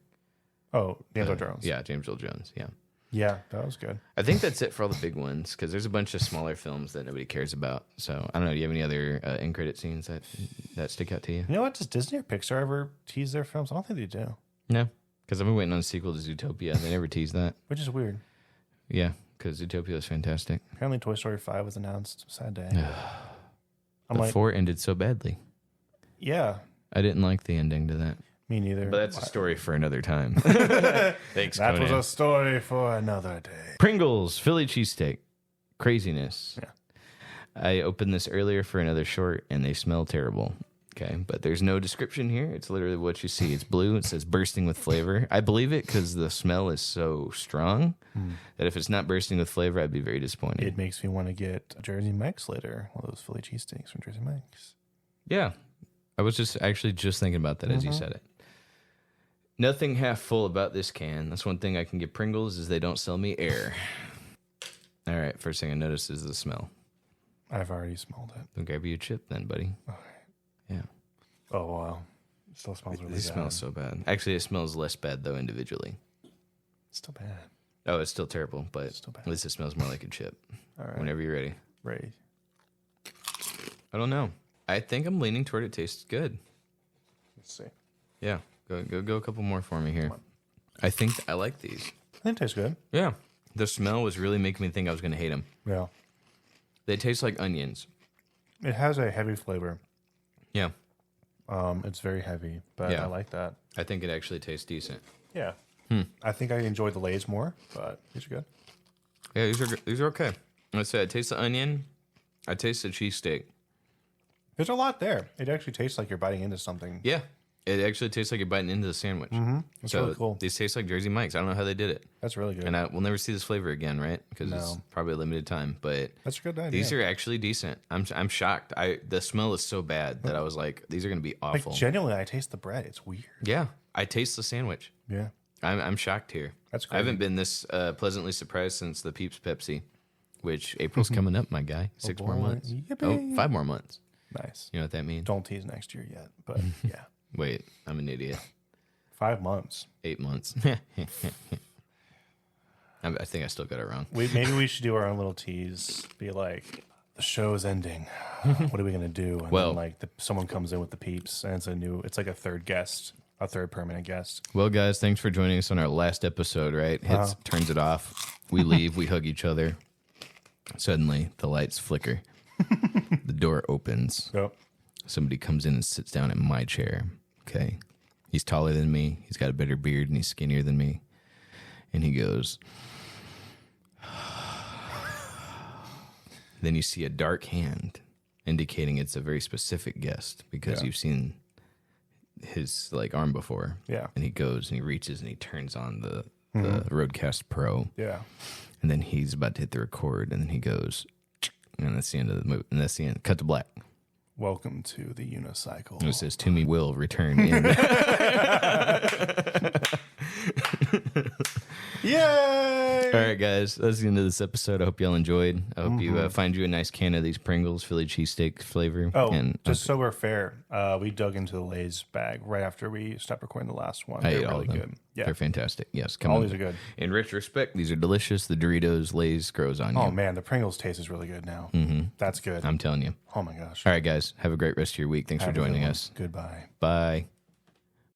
Oh, James Earl Jones. Yeah, James Earl Jones. Yeah. Yeah, that was good. I think that's it for all the big ones, because there's a bunch of smaller films that nobody cares about. So I don't know. Do you have any other end credit scenes that stick out to you? You know what? Does Disney or Pixar ever tease their films? I don't think they do. No, because I've been waiting on a sequel to Zootopia. They never teased that, which is weird. Yeah, because Zootopia was fantastic. Apparently, Toy Story 5 was announced. Sad day. The 4 ended so badly. Yeah, I didn't like the ending to that. Me neither. But that's a story for another time. Thanks, That Conan. was a story for another day. Pringles, Philly cheesesteak. Craziness. Yeah. I opened this earlier for another short, and they smell terrible. Okay, but there's no description here. It's literally what you see. It's blue. It says bursting with flavor. I believe it because the smell is so strong that if it's not bursting with flavor, I'd be very disappointed. It makes me want to get Jersey Mike's later. One of those Philly cheesesteaks from Jersey Mike's. Yeah. I was just thinking about that as you said it. Nothing half full about this can. That's one thing I can give Pringles is they don't sell me air. All right, first thing I noticed is the smell. I've already smelled it. Don't grab you a chip then, buddy. All right. Yeah. Oh, wow. It still smells really bad. It smells so bad. Actually, it smells less bad, though, individually. It's still bad. Oh, it's still terrible, but still bad. At least it smells more like a chip. All right. Whenever you're ready. Ready. I don't know. I think I'm leaning toward it tastes good. Let's see. Yeah. Go a couple more for me here. I think I like these. I think it tastes good. Yeah. The smell was really making me think I was going to hate them. Yeah. They taste like onions. It has a heavy flavor. Yeah. It's very heavy, but I like that. I think it actually tastes decent. Yeah. I think I enjoy the Lay's more, but these are good. Yeah, these are okay. Let's say I taste the onion. I taste the cheesesteak. There's a lot there. It actually tastes like you're biting into something. Yeah. It actually tastes like you're biting into the sandwich. Mm-hmm. That's really cool. These taste like Jersey Mike's. I don't know how they did it. That's really good. And we'll never see this flavor again, right? Because it's probably a limited time. But that's a good idea. These are actually decent. I'm shocked. The smell is so bad that I was like, these are going to be awful. Like, genuinely, I taste the bread. It's weird. Yeah. I taste the sandwich. Yeah. I'm shocked here. That's crazy. I haven't been this pleasantly surprised since the Peeps Pepsi, which April's coming up, my guy. 6 more months. Yippee. 5 more months. Nice. You know what that means? Don't tease next year yet, but yeah. Wait, I'm an idiot. 5 months. 8 months. I think I still got it wrong. Maybe we should do our own little tease. Be like, the show is ending. What are we gonna do? And then like someone comes in with the Peeps, and it's like a third guest, a third permanent guest. Well, guys, thanks for joining us on our last episode. Right, turns it off. We leave. We hug each other. Suddenly, the lights flicker. The door opens. Yep. Somebody comes in and sits down in my chair. Okay. He's taller than me. He's got a better beard and he's skinnier than me. And he goes. Then you see a dark hand indicating it's a very specific guest because you've seen his like arm before. Yeah. And he goes and he reaches and he turns on the Rodecaster Pro. Yeah. And then he's about to hit the record, and then he goes, and that's the end of the movie. And that's the end. Cut to black. Welcome to the unicycle. And it says, "To me will return." In. Yay! All right, guys. That's the end of this episode. I hope y'all enjoyed. I hope you find you a nice can of these Pringles Philly cheesesteak flavor. Oh, and just so we're fair, we dug into the Lay's bag right after we stopped recording the last one. I They're ate all really of them. good. Yeah. They're fantastic. Yes, All on. these are good. In retrospect, these are delicious. The Doritos, Lay's grows on you. Oh, man, the Pringles taste is really good now. That's good. I'm telling you. Oh, my gosh. All right, guys. Have a great rest of your week. Thanks for joining us. Goodbye. Bye.